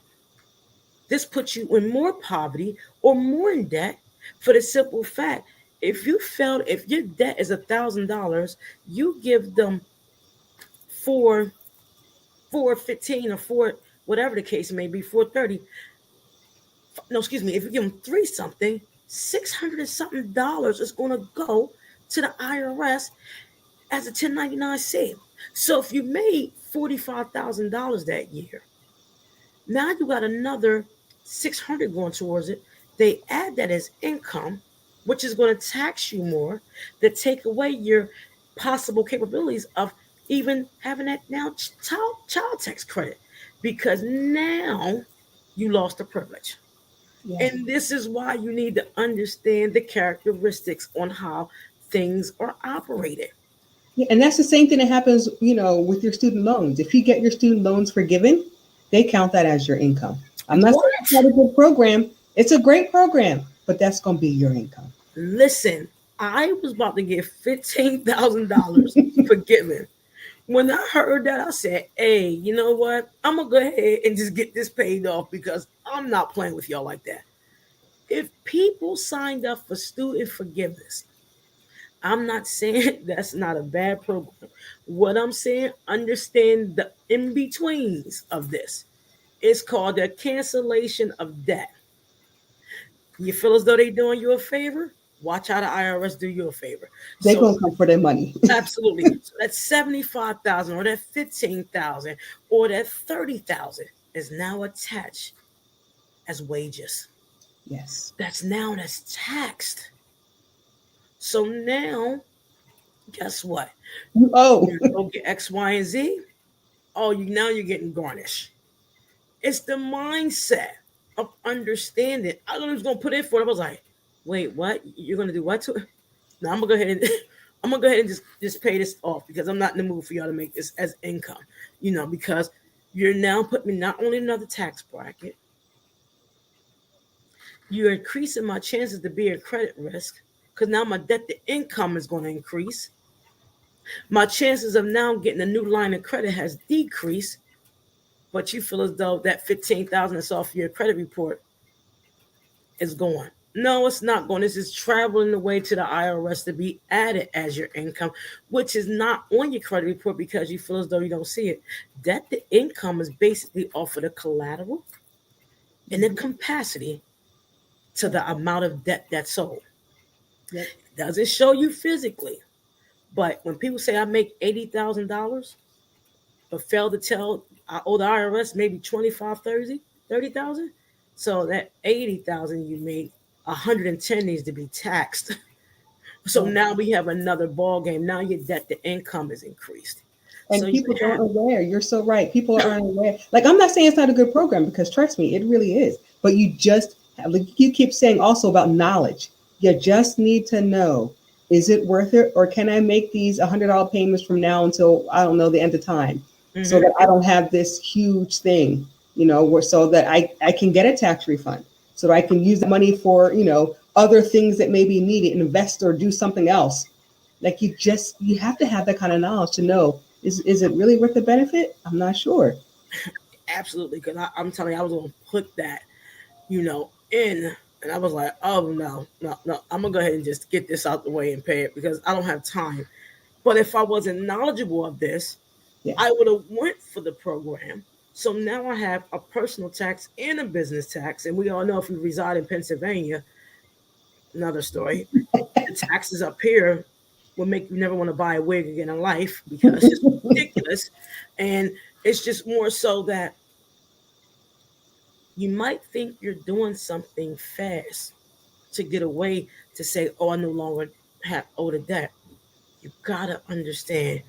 this puts you in more poverty or more in debt for the simple fact if your debt is $1,000, you give them 415 or four, whatever the case may be, 430. No, excuse me, if you give them three something, 600 and something dollars is going to go to the IRS as a 1099-C. So if you made $45,000 that year, now you got another 600 going towards it. They add that as income, which is going to tax you more, that take away your possible capabilities of even having that now child tax credit because now you lost the privilege. Yeah. And this is why you need to understand the characteristics on how things are operated. Yeah, and that's the same thing that happens, with your student loans. If you get your student loans forgiven, they count that as your income. I'm not saying it's What? not a good program. It's a great program, but that's going to be your income. Listen, I was about to get $15,000 forgiven. When I heard that, I said, "Hey, you know what? I'm gonna go ahead and just get this paid off because I'm not playing with y'all like that." If people signed up for student forgiveness, I'm not saying that's not a bad program. What I'm saying, understand the in betweens of this. It's called the cancellation of debt. You feel as though they're doing you a favor? Watch how the IRS do you a favor. They're So going to come for their money. absolutely. So that 75,000 or that 15,000 or that 30,000 is now attached as wages. Yes. That's taxed. So now, guess what? Oh, You go get X, Y, and Z. Oh, you're getting garnished. It's the mindset of understanding. I was gonna put in for it. I was like, wait, what? You're gonna do what to it? No, I'm gonna go ahead and I'm gonna go ahead and just pay this off because I'm not in the mood for y'all to make this as income. Because you're now putting me not only in another tax bracket, You're increasing my chances to be a credit risk because now my debt to income is going to increase. My chances of now getting a new line of credit has decreased, but you feel as though that 15,000 that's off your credit report is gone. No, it's not going. This is traveling away to the IRS to be added as your income, which is not on your credit report because you feel as though you don't see it. Debt to income is basically off of the collateral and the capacity to the amount of debt that's sold. Yep. It doesn't show you physically, but when people say I make $80,000, but fail to tell I owe the IRS maybe 25, 30,000. So that 80,000 you made, 110 needs to be taxed. So now we have another ball game. Now your debt to income is increased. And So people aren't aware. You're so right. People aren't aware. Like, I'm not saying it's not a good program, because trust me, it really is. But you just have, like you keep saying also about knowledge. You just need to know, is it worth it? Or can I make these $100 payments from now until, I don't know, the end of time? So that I don't have this huge thing, so that I can get a tax refund, so that I can use the money for, other things that may be needed, invest or do something else. Like, you have to have that kind of knowledge to know, is it really worth the benefit? I'm not sure. Absolutely. Because I'm telling you, I was going to put that, in, and I was like, oh, no, I'm going to go ahead and just get this out the way and pay it because I don't have time. But if I wasn't knowledgeable of this, Yeah. I would have went for the program. So now I have a personal tax and a business tax. And we all know if you reside in Pennsylvania, another story, the taxes up here will make you never want to buy a wig again in life because it's ridiculous. And it's just more so that you might think you're doing something fast to get away to say, oh, I no longer owe the debt. You got to understand,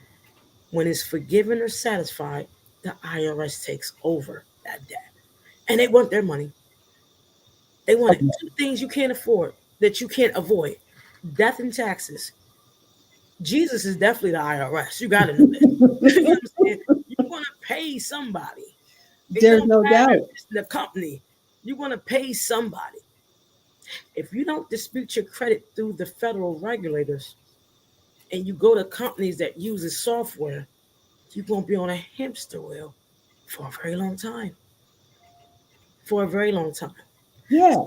when it's forgiven or satisfied, the IRS takes over that debt. And they want their money. They want it. Two things you can't afford that you can't avoid: death and taxes. Jesus is definitely the IRS. You got to know that. You know what I'm saying? You want to pay somebody. There's no doubt. The company. You want to pay somebody. If you don't dispute your credit through the federal regulators and you go to companies that uses software, you're going to be on a hamster wheel for a very long time. For a very long time. Yeah.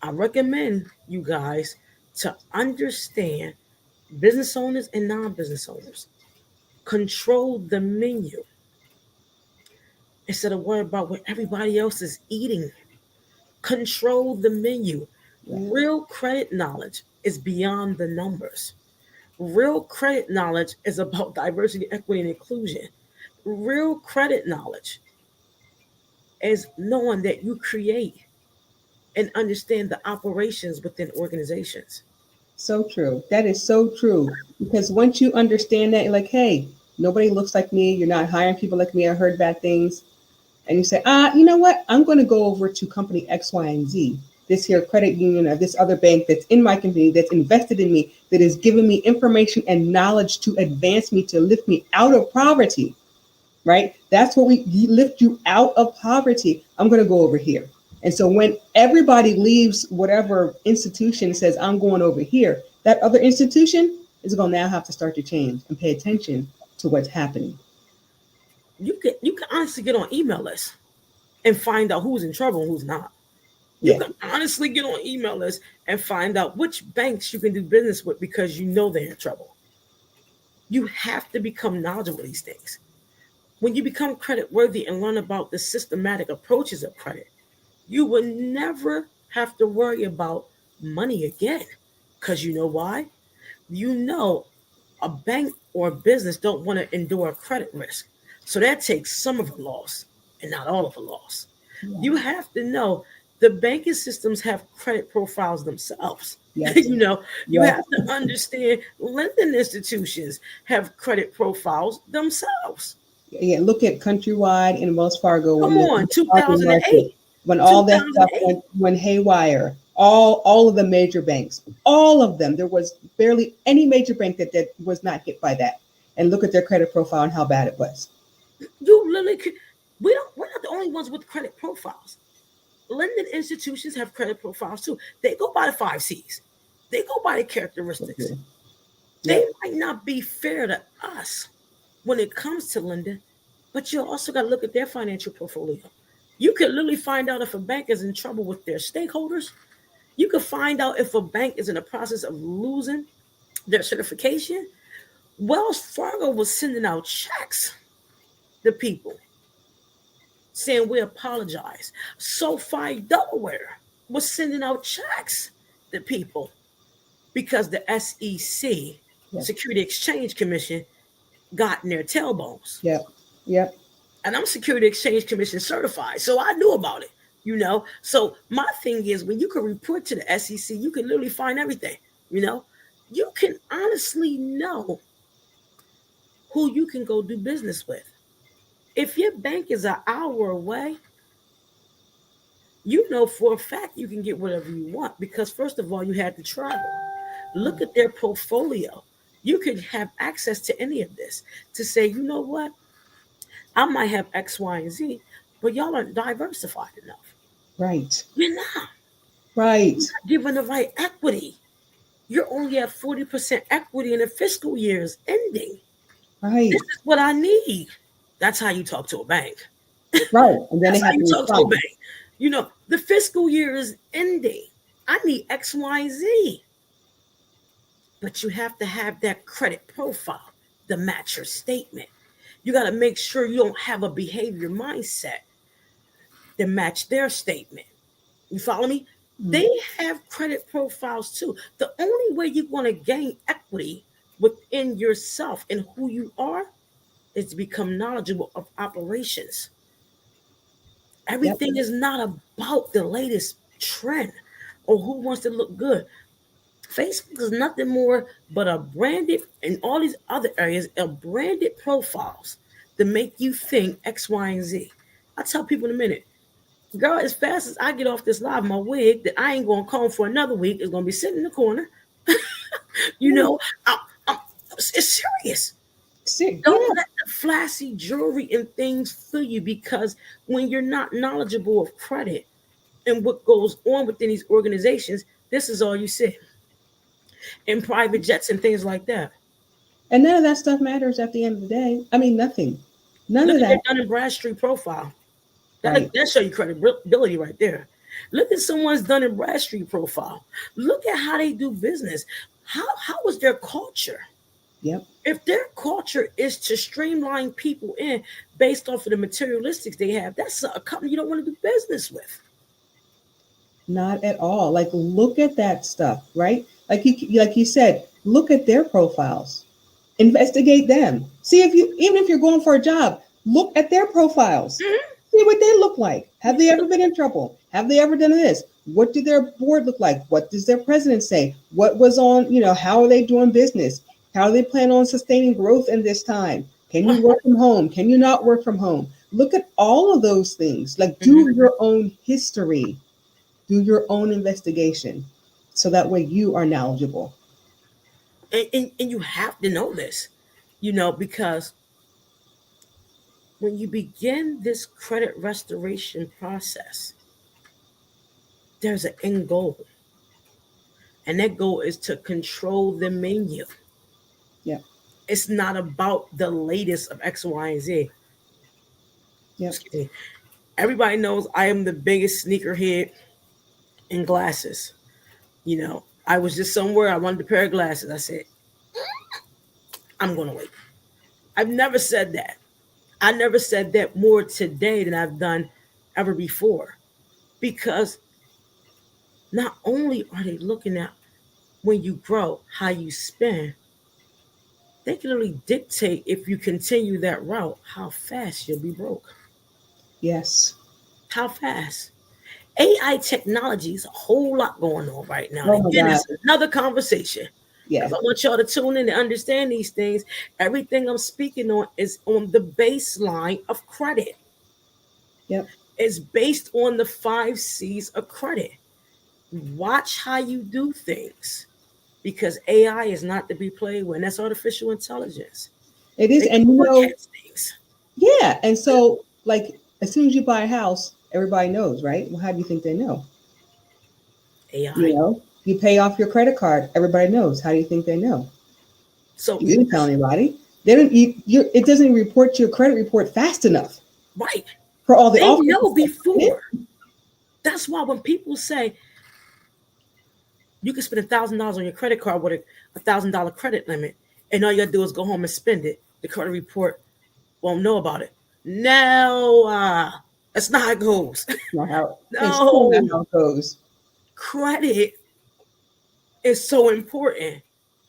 I recommend you guys to understand, business owners and non-business owners, control the menu instead of worrying about what everybody else is eating. Control the menu. Real credit knowledge is beyond the numbers. Real credit knowledge is about diversity, equity, and inclusion. Real credit knowledge is knowing that you create and understand the operations within organizations. So true. That is so true. Because once you understand that, you're like, hey, nobody looks like me. You're not hiring people like me. I heard bad things. And you say, you know what? I'm going to go over to company X, Y, and Z. This here credit union or this other bank that's in my company, that's invested in me, that is giving me information and knowledge to advance me, to lift me out of poverty, right? That's what we lift you out of poverty. I'm going to go over here. And so when everybody leaves whatever institution and says, I'm going over here, that other institution is going to now have to start to change and pay attention to what's happening. You can honestly get on email lists and find out who's in trouble and who's not. You can honestly get on email lists and find out which banks you can do business with because you know they're in trouble. You have to become knowledgeable of these things. When you become credit worthy and learn about the systematic approaches of credit, you will never have to worry about money again. Because you know why? You know a bank or a business don't want to endure a credit risk. So that takes some of the loss and not all of the loss. Yeah. You have to know the banking systems have credit profiles themselves. Yes. You have to understand lending institutions have credit profiles themselves. Yeah, look at Countrywide and Wells Fargo. Come on, 2008. When all that stuff went haywire, all of the major banks, all of them, there was barely any major bank that was not hit by that. And look at their credit profile and how bad it was. You literally could, we're not the only ones with credit profiles. lending institutions have credit profiles too. They go by the 5 C's. They go by the characteristics. Okay. They Yep. might not be fair to us when it comes to lending, but you also got to look at their financial portfolio. You could literally find out if a bank is in trouble with their stakeholders. You could find out if a bank is in the process of losing their certification. Wells Fargo was sending out checks to people saying we apologize. SoFi Delaware was sending out checks to people because the SEC, Yep. Security Exchange Commission, got in their tailbones. Yep. Yep. And I'm Security Exchange Commission certified, so I knew about it, you know. So my thing is, when you can report to the SEC, you can literally find everything, you know. You can honestly know who you can go do business with. If your bank is an hour away, you know for a fact you can get whatever you want because, first of all, you had to travel. Look at their portfolio. You could have access to any of this to say, you know what? I might have X, Y, and Z, but y'all aren't diversified enough. Right. You're not. Right. You're not given the right equity. You're only at 40% equity in the fiscal year is ending. Right. This is what I need. That's how you talk to a bank. Right. And then That's they how have you to talk to a respond. bank. You know, the fiscal year is ending. I need X, Y, Z. But you have to have that credit profile to match your statement. You got to make sure you don't have a behavior mindset that match their statement. You follow me? Mhm. They have credit profiles too. The only way you're going to gain equity within yourself and who you are is to become knowledgeable of operations. Everything is not about the latest trend or who wants to look good. Facebook is nothing more but a branded, and all these other areas, are branded profiles to make you think X, Y, and Z. I tell people in a minute, girl, as fast as I get off this live, my wig that I ain't going to comb for another week is going to be sitting in the corner. You know, I'm, it's serious. Don't let the flashy jewelry and things fool you, because when you're not knowledgeable of credit and what goes on within these organizations, this is all you see in private jets and things like that. And none of that stuff matters at the end of the day. I mean, nothing. None Look of at their that. Dun and Bradstreet profile. Right. That show you credibility right there. Look at someone's Dun and Bradstreet profile. Look at how they do business. How is their culture? Yep. If their culture is to streamline people in based off of the materialistics they have, that's a company you don't want to do business with. Not at all. Like, look at that stuff, right? Like you said, look at their profiles, investigate them. See if you, even if you're going for a job, look at their profiles. Mm-hmm. See what they look like. Have they ever been in trouble? Have they ever done this? What did their board look like? What does their president say? What was on, how are they doing business? How do they plan on sustaining growth in this time? Can you work from home? Can you not work from home? Look at all of those things. Like, do your own history. Do your own investigation, so that way you are knowledgeable. And you have to know this, because when you begin this credit restoration process, there's an end goal. And that goal is to control the menu. Yeah. It's not about the latest of X, Y, and Z. Yeah. Everybody knows I am the biggest sneakerhead in glasses. I was just somewhere, I wanted a pair of glasses. I said, I'm going to wait. I've never said that. I never said that more today than I've done ever before. Because not only are they looking at when you grow, how you spend, they can really dictate, if you continue that route, how fast you'll be broke. Yes. How fast? AI technology is a whole lot going on right now. Oh, Again, it's another conversation. Yeah. If I want y'all to tune in and understand these things, everything I'm speaking on is on the baseline of credit. Yep. It's based on the 5 C's of credit. Watch how you do things, because AI is not to be played with. And that's artificial intelligence. It is. They And things. yeah. And so, like, as soon as you buy a house, Everybody knows, right? Well, how do you think they know? You AI. know, you pay off your credit card. Everybody knows. How do you think they know? So You didn't tell anybody. They don't. It doesn't report your credit report fast enough right, for all the they offers. know before. That's why when people say you can spend $1,000 on your credit card with a $1,000 credit limit, and all you gotta do is go home and spend it, the credit report won't know about it. No, that's not how it goes. Not how. It's still not No, how it goes. credit is so important.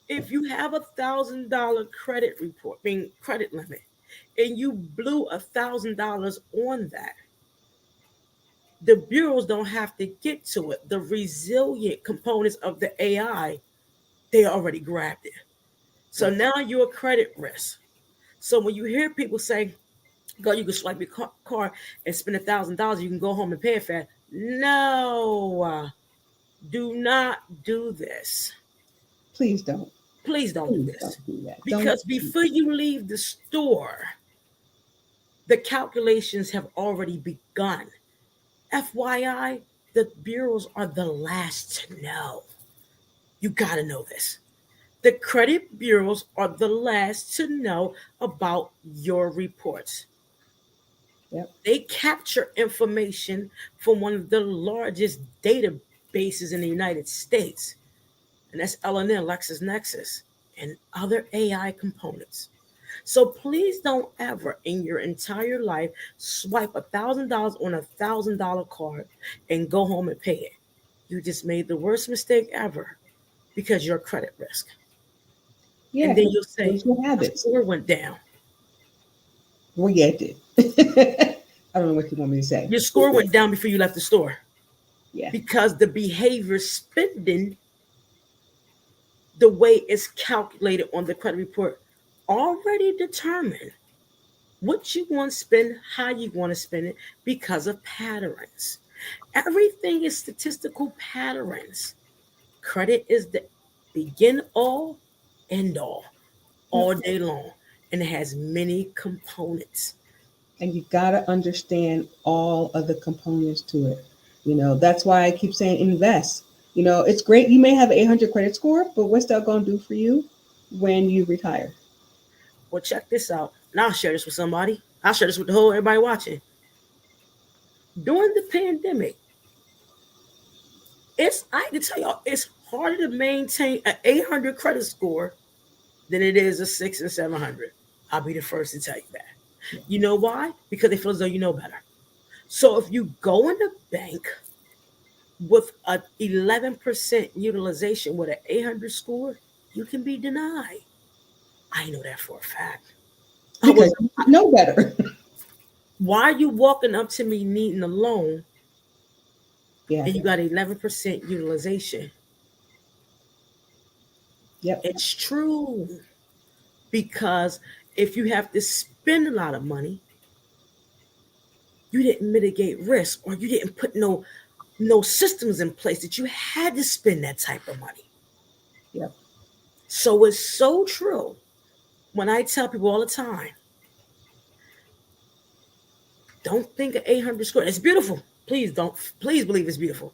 If you have $1,000 credit report, being credit limit, and you blew $1,000 on that, the bureaus don't have to get to it. The resilient components of the AI, they already grabbed it. So now you're a credit risk. So when you hear people say, "Go, you can swipe your card and spend $1,000, you can go home and pay it fast." No, do not do this. Please don't. Please don't do Please this, don't do that. because before you leave the store, the calculations have already begun. FYI, the bureaus are the last to know. You got to know this. The credit bureaus are the last to know about your reports. Yep. They capture information from one of the largest databases in the United States, and that's LNN, LexisNexis, and other AI components. So please don't ever in your entire life swipe $1,000 on $1,000 card and go home and pay it. You just made the worst mistake ever because you're a credit risk. Yeah. And then you'll say, Those your "My habits. score went down." Well, yeah, it did. I don't know what you want me to say. Your score went down before you left the store Yeah. because the behavior spending, the way it's calculated on the credit report, already determined what you want to spend, how you want to spend it, because of patterns. Everything is statistical patterns. Credit is the begin all, end all day long, and it has many components. And you got to understand all of the components to it. That's why I keep saying invest. It's great. You may have an 800 credit score, but what's that going to do for you when you retire? Well, check this out. And I'll share this with somebody. I'll share this with the whole everybody watching. During the pandemic, I can tell y'all, it's harder to maintain an 800 credit score than it is a 6 and 700. I'll be the first to tell you that. Yeah. You know why? Because they feel as though you know better. So if you go in the bank with an 11% utilization with an 800 score, you can be denied. I know that for a fact. Because you know better. Why are you walking up to me needing a loan? Yeah. And you got 11% utilization? Yep. It's true. Because if you have to spend a lot of money, you didn't mitigate risk, or you didn't put no systems in place that you had to spend that type of money. Yep. So it's so true when I tell people all the time, don't think of 800 score. It's beautiful. Please believe it's beautiful.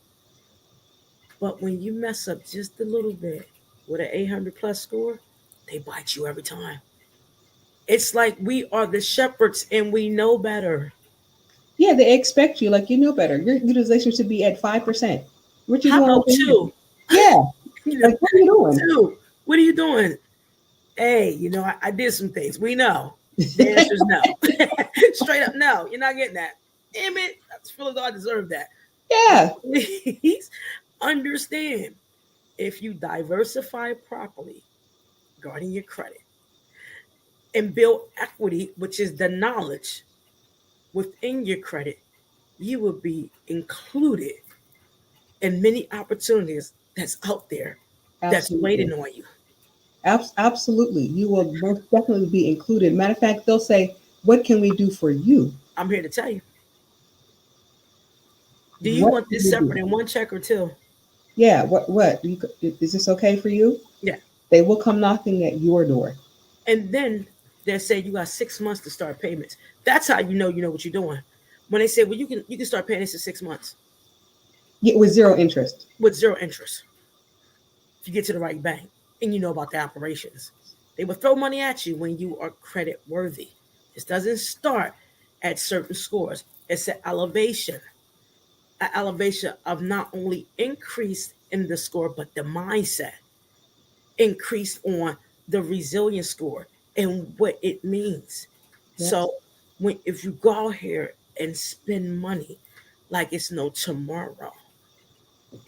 But when you mess up just a little bit with an 800 plus score, they bite you every time. It's like we are the shepherds and we know better. Yeah, they expect you like you know better. Your utilization should be at 5%. What you How doing? about two? Yeah. Like, what are you doing? Two. What are you doing? Hey, I did some things. We know. The answer is no. Straight up, no. You're not getting that. Damn it. I feel as though I deserve that. Yeah. Please understand, if you diversify properly regarding your credit and build equity, which is the knowledge within your credit, you will be included in many opportunities that's out there that's waiting on you. Absolutely. You will most definitely be included. Matter of fact, they'll say, what can we do for you? I'm here to tell you. Do you want this separate in one check or two? Yeah. What? Is this okay for you? Yeah. They will come knocking at your door. And then they'll say you got 6 months to start payments. That's how you know what you're doing. when they say, well, you can start paying this in 6 months Yeah, with zero interest. with zero interest. If you get to the right bank and you know about the operations, they will throw money at you when you are credit worthy. This doesn't start at certain scores. It's an elevation of not only increase in the score, but the mindset increased on the resilience score and what it means. Yes. So if you go out here and spend money like it's no tomorrow,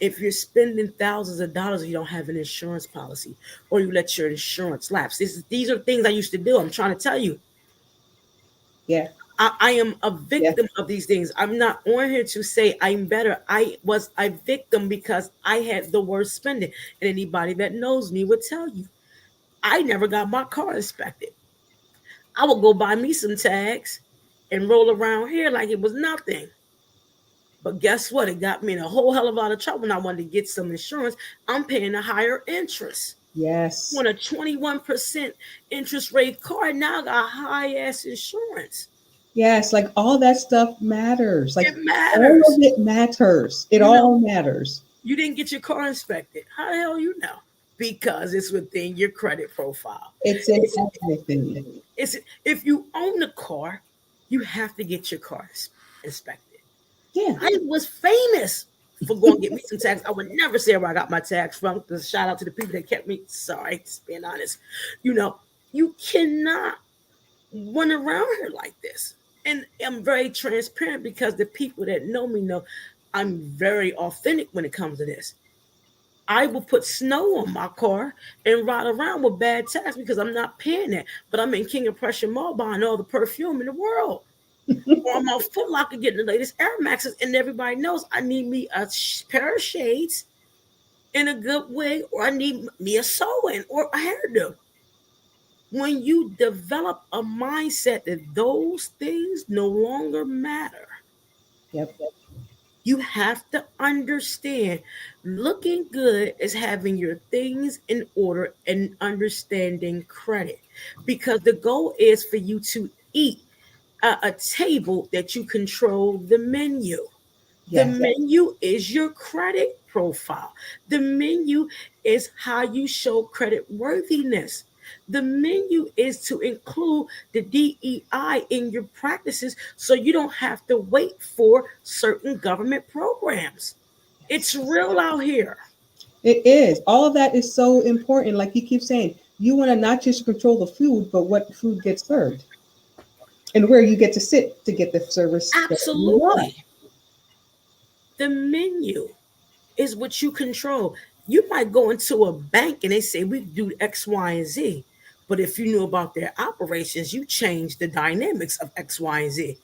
if you're spending thousands of dollars and you don't have an insurance policy, or you let your insurance lapse, these are things I used to do. I'm trying to tell you. Yeah. I am a victim of these things. I'm not on here to say I'm better. I was a victim because I had the worst spending. And anybody that knows me would tell you, I never got my car inspected. I would go buy me some tags and roll around here like it was nothing. But guess what? It got me in a whole hell of a lot of trouble when I wanted to get some insurance. I'm paying a higher interest. Yes. On a 21% interest rate car, now I got high ass insurance. Yes, like all that stuff matters. Like it matters. All of it matters. It all matters. You didn't get your car inspected. How the hell you know? Because it's within your credit profile. It's in everything. It's if you own a car, you have to get your car inspected. Yeah. I was famous for going to get me some tags. I would never say where I got my tags from. Shout out to the people that kept me. Sorry, just being honest. You cannot run around here like this. And I'm very transparent because the people that know me know I'm very authentic when it comes to this. I will put snow on my car and ride around with bad tags because I'm not paying that. But I'm in King of Prussia Mall buying all the perfume in the world. Or I'm out Foot Locker getting the latest Air Maxes, and everybody knows I need me a pair of shades in a good way, or I need me a sew-in or a hairdo. When you develop a mindset that those things no longer matter, you have to understand looking good is having your things in order and understanding credit. Because the goal is for you to eat a table that you control the menu. The menu is your credit profile. The menu is how you show credit worthiness. The menu is to include the DEI in your practices so you don't have to wait for certain government programs. It's real out here. It is. All of that is so important. Like you keep saying, you want to not just control the food, but what food gets served and where you get to sit to get the service. Absolutely. The menu is what you control. You might go into a bank and they say we do X, Y, and Z. But if you knew about their operations, you change the dynamics of X, Y, and Z.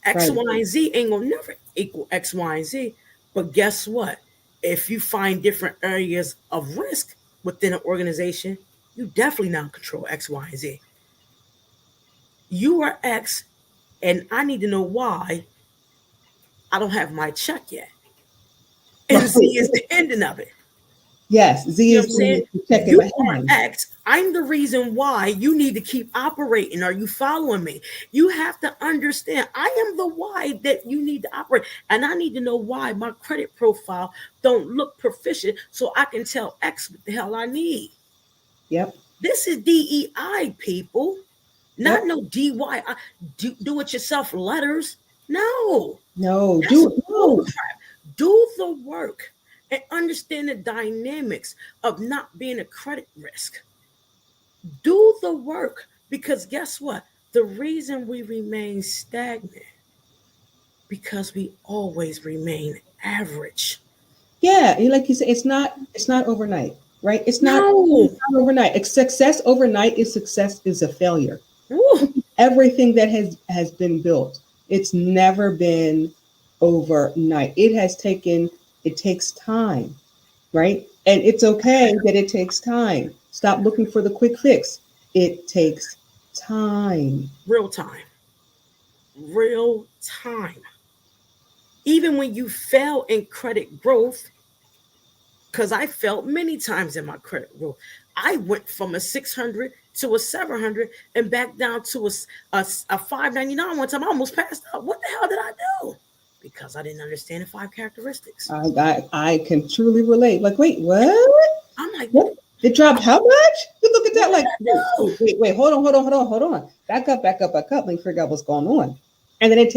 X, Y, and Z ain't gonna never equal X, Y, and Z. But guess what? If you find different areas of risk within an organization, you definitely now control X, Y, and Z. You are X, and I need to know why I don't have my check yet. And Z is the ending of it. Yes, Z You know is the check in you my are hand. X. I'm the reason why you need to keep operating. Are you following me? You have to understand I am the why that you need to operate. And I need to know why my credit profile don't look proficient so I can tell X what the hell I need. Yep. This is DEI, people. Not no DY. Do it yourself letters. No. No. Do the work and understand the dynamics of not being a credit risk. Do the work because guess what? The reason we remain stagnant because we always remain average. Yeah, like you said, it's not overnight, right? It's not overnight. Success overnight is a failure. Ooh. Everything that has been built, it's never been overnight. It takes time, right? And it's okay that it takes time. Stop looking for the quick fix. It takes time. Real time. Even when you fail in credit growth, because I failed many times in my credit growth, I went from a 600 to a 700 and back down to a 599 one time. I almost passed out. What the hell did I do? Because I didn't understand the 5 characteristics. I can truly relate. Like, wait, what? I'm like, What? It dropped how much? You look at that like, no. wait, hold on. Back up. Let me figure out what's going on. And then it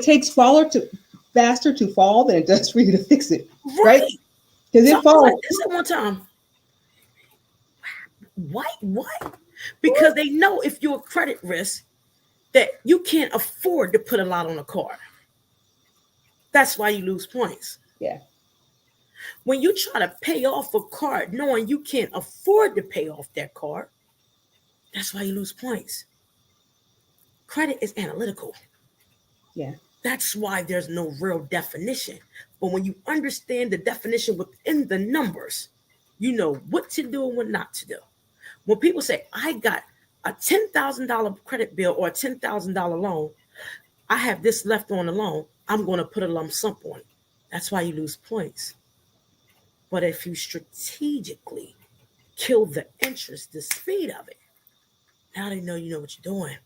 takes faster to fall than it does for you to fix it. Right? Because So it falls. like this at one time. What? Because they know if you're a credit risk that you can't afford to put a lot on a card. That's why you lose points. Yeah. When you try to pay off a card knowing you can't afford to pay off that card, that's why you lose points. Credit is analytical. Yeah. That's why there's no real definition. But when you understand the definition within the numbers, you know what to do and what not to do. When people say, I got a $10,000 credit bill or a $10,000 loan, I have this left on the loan, I'm going to put a lump sum on it. That's why you lose points. But if you strategically kill the interest, the speed of it, now they know you know what you're doing.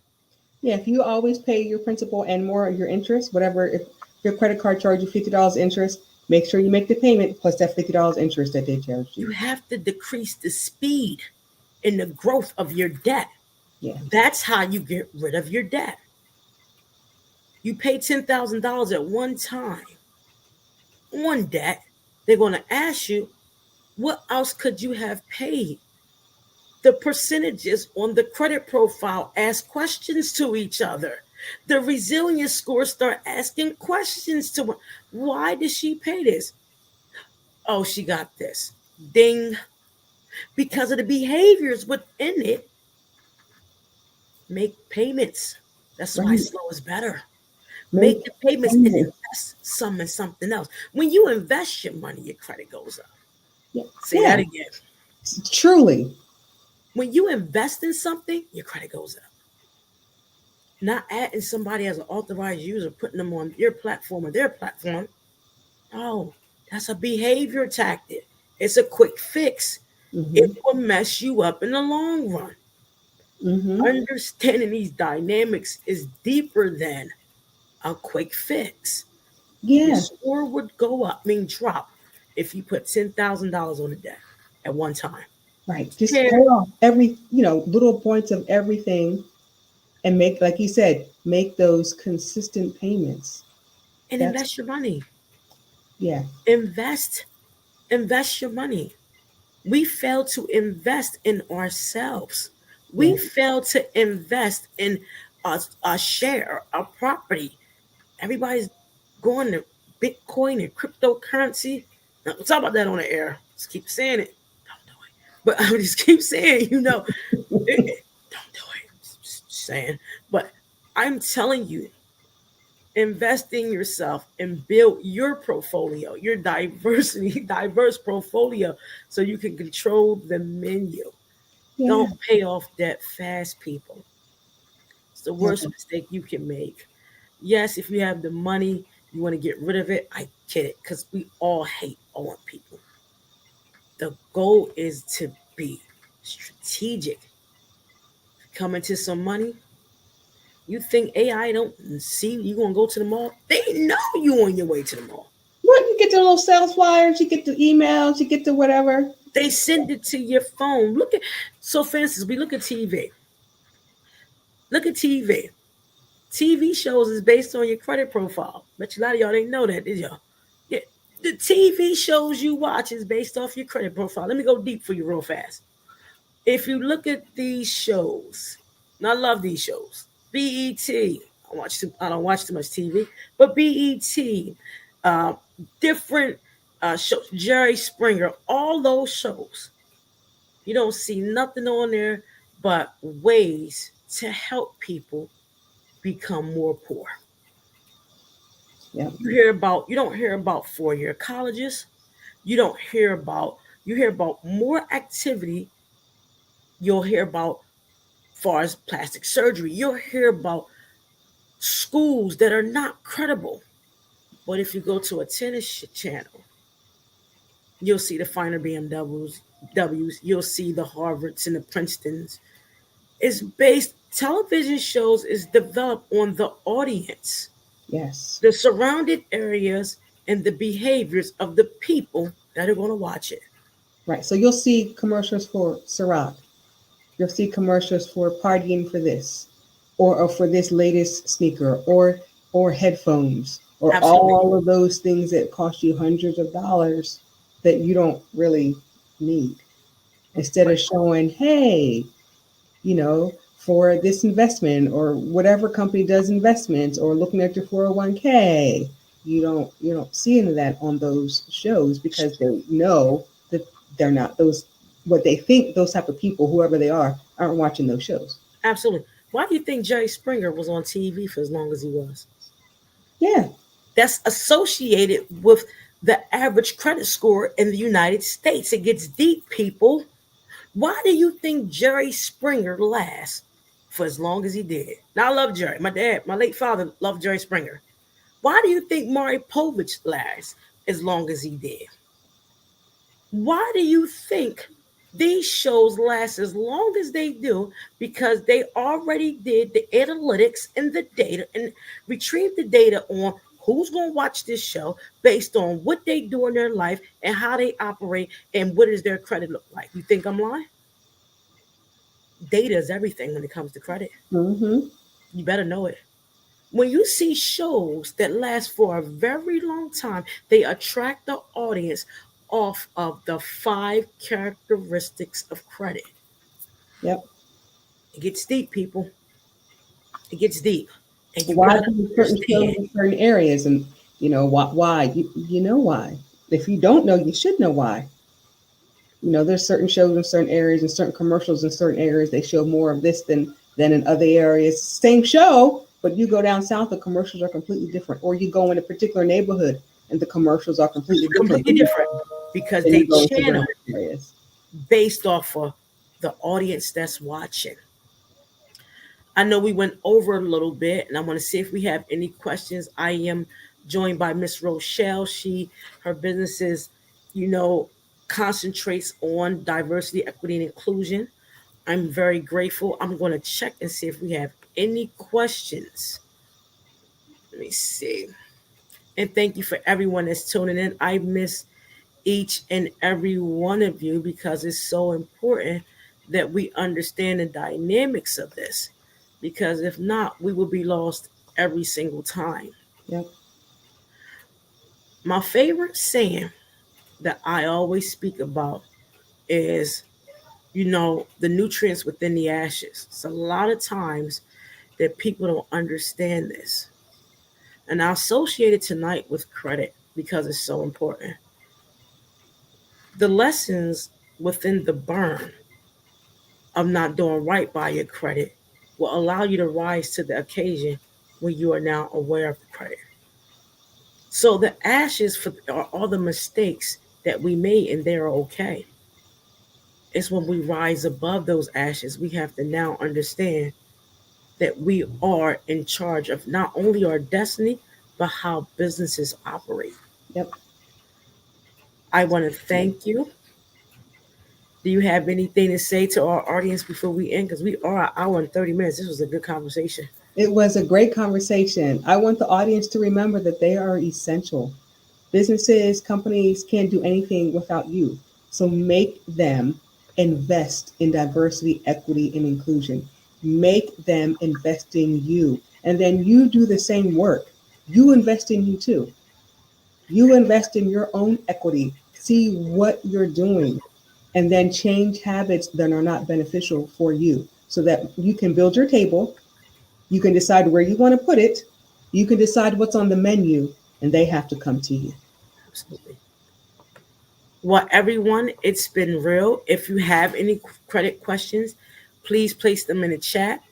Yeah, if you always pay your principal and more of your interest, whatever, if your credit card charges you $50 interest, make sure you make the payment plus that $50 interest that they charge you. You have to decrease the speed in the growth of your debt. Yeah. That's how you get rid of your debt. You pay $10,000 at one time on debt. They're going to ask you, what else could you have paid? The percentages on the credit profile ask questions to each other. The resilience scores start asking questions to, why did she pay this? Oh, she got this. Ding. Because of the behaviors within it, make payments. That's why slow is better. Make the payments and invest some in something else. When you invest your money, your credit goes up. Yeah. Say that again. Truly. When you invest in something, your credit goes up. Not adding somebody as an authorized user, putting them on your platform or their platform. No, that's a behavior tactic. It's a quick fix. Mm-hmm. It will mess you up in the long run. Mm-hmm. Understanding these dynamics is deeper than a quick fix. Yeah. Your score would go up, drop, if you put $10,000 on the debt at one time. Right. Just pay off every, little points of everything and make, like you said, make those consistent payments. And invest your money. Yeah. Invest your money. We fail to invest in ourselves. We fail to invest in a share, a property. Everybody's going to Bitcoin and cryptocurrency. Now, we'll talk about that on the air. Just keep saying it. Don't do it. But I just keep saying, don't do it. Just saying. But I'm telling you, invest in yourself and build your portfolio, your diverse portfolio, so you can control the menu. Yeah. Don't pay off debt fast, people. It's the worst mistake you can make. Yes, if you have the money, you want to get rid of it. I get it, because we all hate owing people. The goal is to be strategic. Come into some money. You think AI don't see you going to go to the mall? They know you on your way to the mall. What? You get the little sales flyers, you get the emails, you get the whatever. They send it to your phone. So for instance, we look at TV. Look at TV. TV shows is based on your credit profile. Bet you a lot of y'all didn't know that, did y'all? Yeah. The TV shows you watch is based off your credit profile. Let me go deep for you real fast. If you look at these shows, and I love these shows. BET. I don't watch too much TV, but BET, different shows, Jerry Springer, all those shows, you don't see nothing on there but ways to help people become more poor. Yeah. You don't hear about 4-year colleges. You hear about more activity. You'll hear about far as plastic surgery. You'll hear about schools that are not credible. But if you go to a tennis channel, you'll see the finer BMWs, you'll see the Harvards and the Princetons. is based, television shows is developed on the audience, Yes. the surrounded areas, and the behaviors of the people that are going to watch it. Right. So you'll see commercials for Ciroc. You'll see commercials for partying for this, or for this latest sneaker, or headphones, or Absolutely. all of those things that cost you hundreds of dollars that you don't really need. Instead of showing, hey, for this investment or whatever company does investments, or looking at your 401k, you don't see any of that on those shows, because they know that they're not those, what they think those type of people, whoever they are, aren't watching those shows. Absolutely. Why do you think Jerry Springer was on TV for as long as he was? Yeah. That's associated with the average credit score in the United States. It gets deep, people. Why do you think Jerry Springer lasts for as long as he did? Now, I love Jerry. My dad, my late father, loved Jerry Springer. Why do you think Maury Povich lasts as long as he did? Why do you think these shows last as long as they do? Because they already did the analytics and the data and retrieved the data on who's going to watch this show based on what they do in their life and how they operate and what does their credit look like. You think I'm lying? Data is everything when it comes to credit. Mm-hmm. You better know it. When you see shows that last for a very long time, they attract the audience off of the 5 characteristics of credit. Yep. It gets deep, people. It gets deep. And you Why gotta do certain shows understand. in certain areas, and why you know why. If you don't know, you should know why. There's certain shows in certain areas and certain commercials in certain areas. They show more of this than in other areas. Same show, but you go down south, the commercials are completely different. Or you go in a particular neighborhood and the commercials are completely different Completely different because than they you go to channel different areas. based off of the audience that's watching. I know we went over a little bit, and I want to see if we have any questions. I am joined by Miss Rochelle. Her business is, you know, concentrates on diversity, equity, and inclusion. I'm very grateful. I'm going to check and see if we have any questions. Let me see. And thank you for everyone that's tuning in. I miss each and every one of you because it's so important that we understand the dynamics of this. Because if not, we will be lost every single time. Yep. My favorite saying that I always speak about is, the nutrients within the ashes. It's a lot of times that people don't understand this. And I associate it tonight with credit because it's so important. The lessons within the burn of not doing right by your credit will allow you to rise to the occasion when you are now aware of the credit. So the ashes are all the mistakes that we made, and they're okay. It's when we rise above those ashes, we have to now understand that we are in charge of not only our destiny, but how businesses operate. Yep. I want to thank you. Do you have anything to say to our audience before we end? Because we are an hour and 30 minutes. This was a good conversation. It was a great conversation. I want the audience to remember that they are essential. Businesses, companies can't do anything without you. So make them invest in diversity, equity, and inclusion. Make them invest in you. And then you do the same work. You invest in you too. You invest in your own equity. See what you're doing. And then change habits that are not beneficial for you so that you can build your table. You can decide where you want to put it. You can decide what's on the menu, and they have to come to you. Absolutely. Well, everyone, it's been real. If you have any credit questions, please place them in the chat.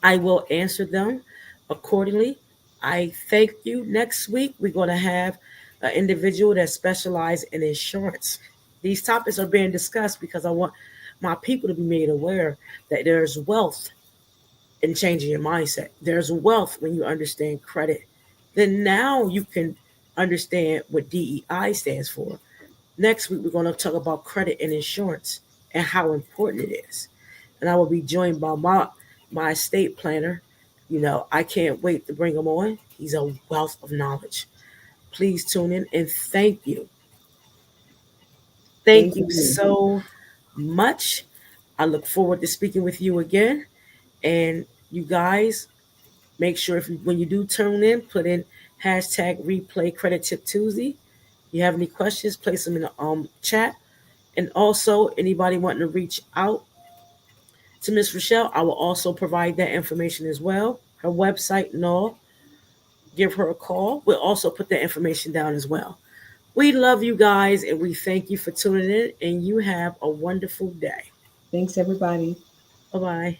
I will answer them accordingly. I thank you. Next week, we're going to have an individual that specializes in insurance. These topics are being discussed because I want my people to be made aware that there's wealth in changing your mindset. There's wealth when you understand credit. Then now you can understand what DEI stands for. Next week, we're going to talk about credit and insurance and how important it is. and I will be joined by my estate planner. I can't wait to bring him on. He's a wealth of knowledge. Please tune in and thank you. Thank Thank you you. so much. I look forward to speaking with you again. And you guys, make sure when you do tune in, put in hashtag replay credit tip Tuesday. If you have any questions, place them in the chat. And also, anybody wanting to reach out to Miss Rochelle, I will also provide that information as well. Her website and all. Give her a call. We'll also put that information down as well. We love you guys and we thank you for tuning in, and you have a wonderful day. Thanks, everybody. Bye bye.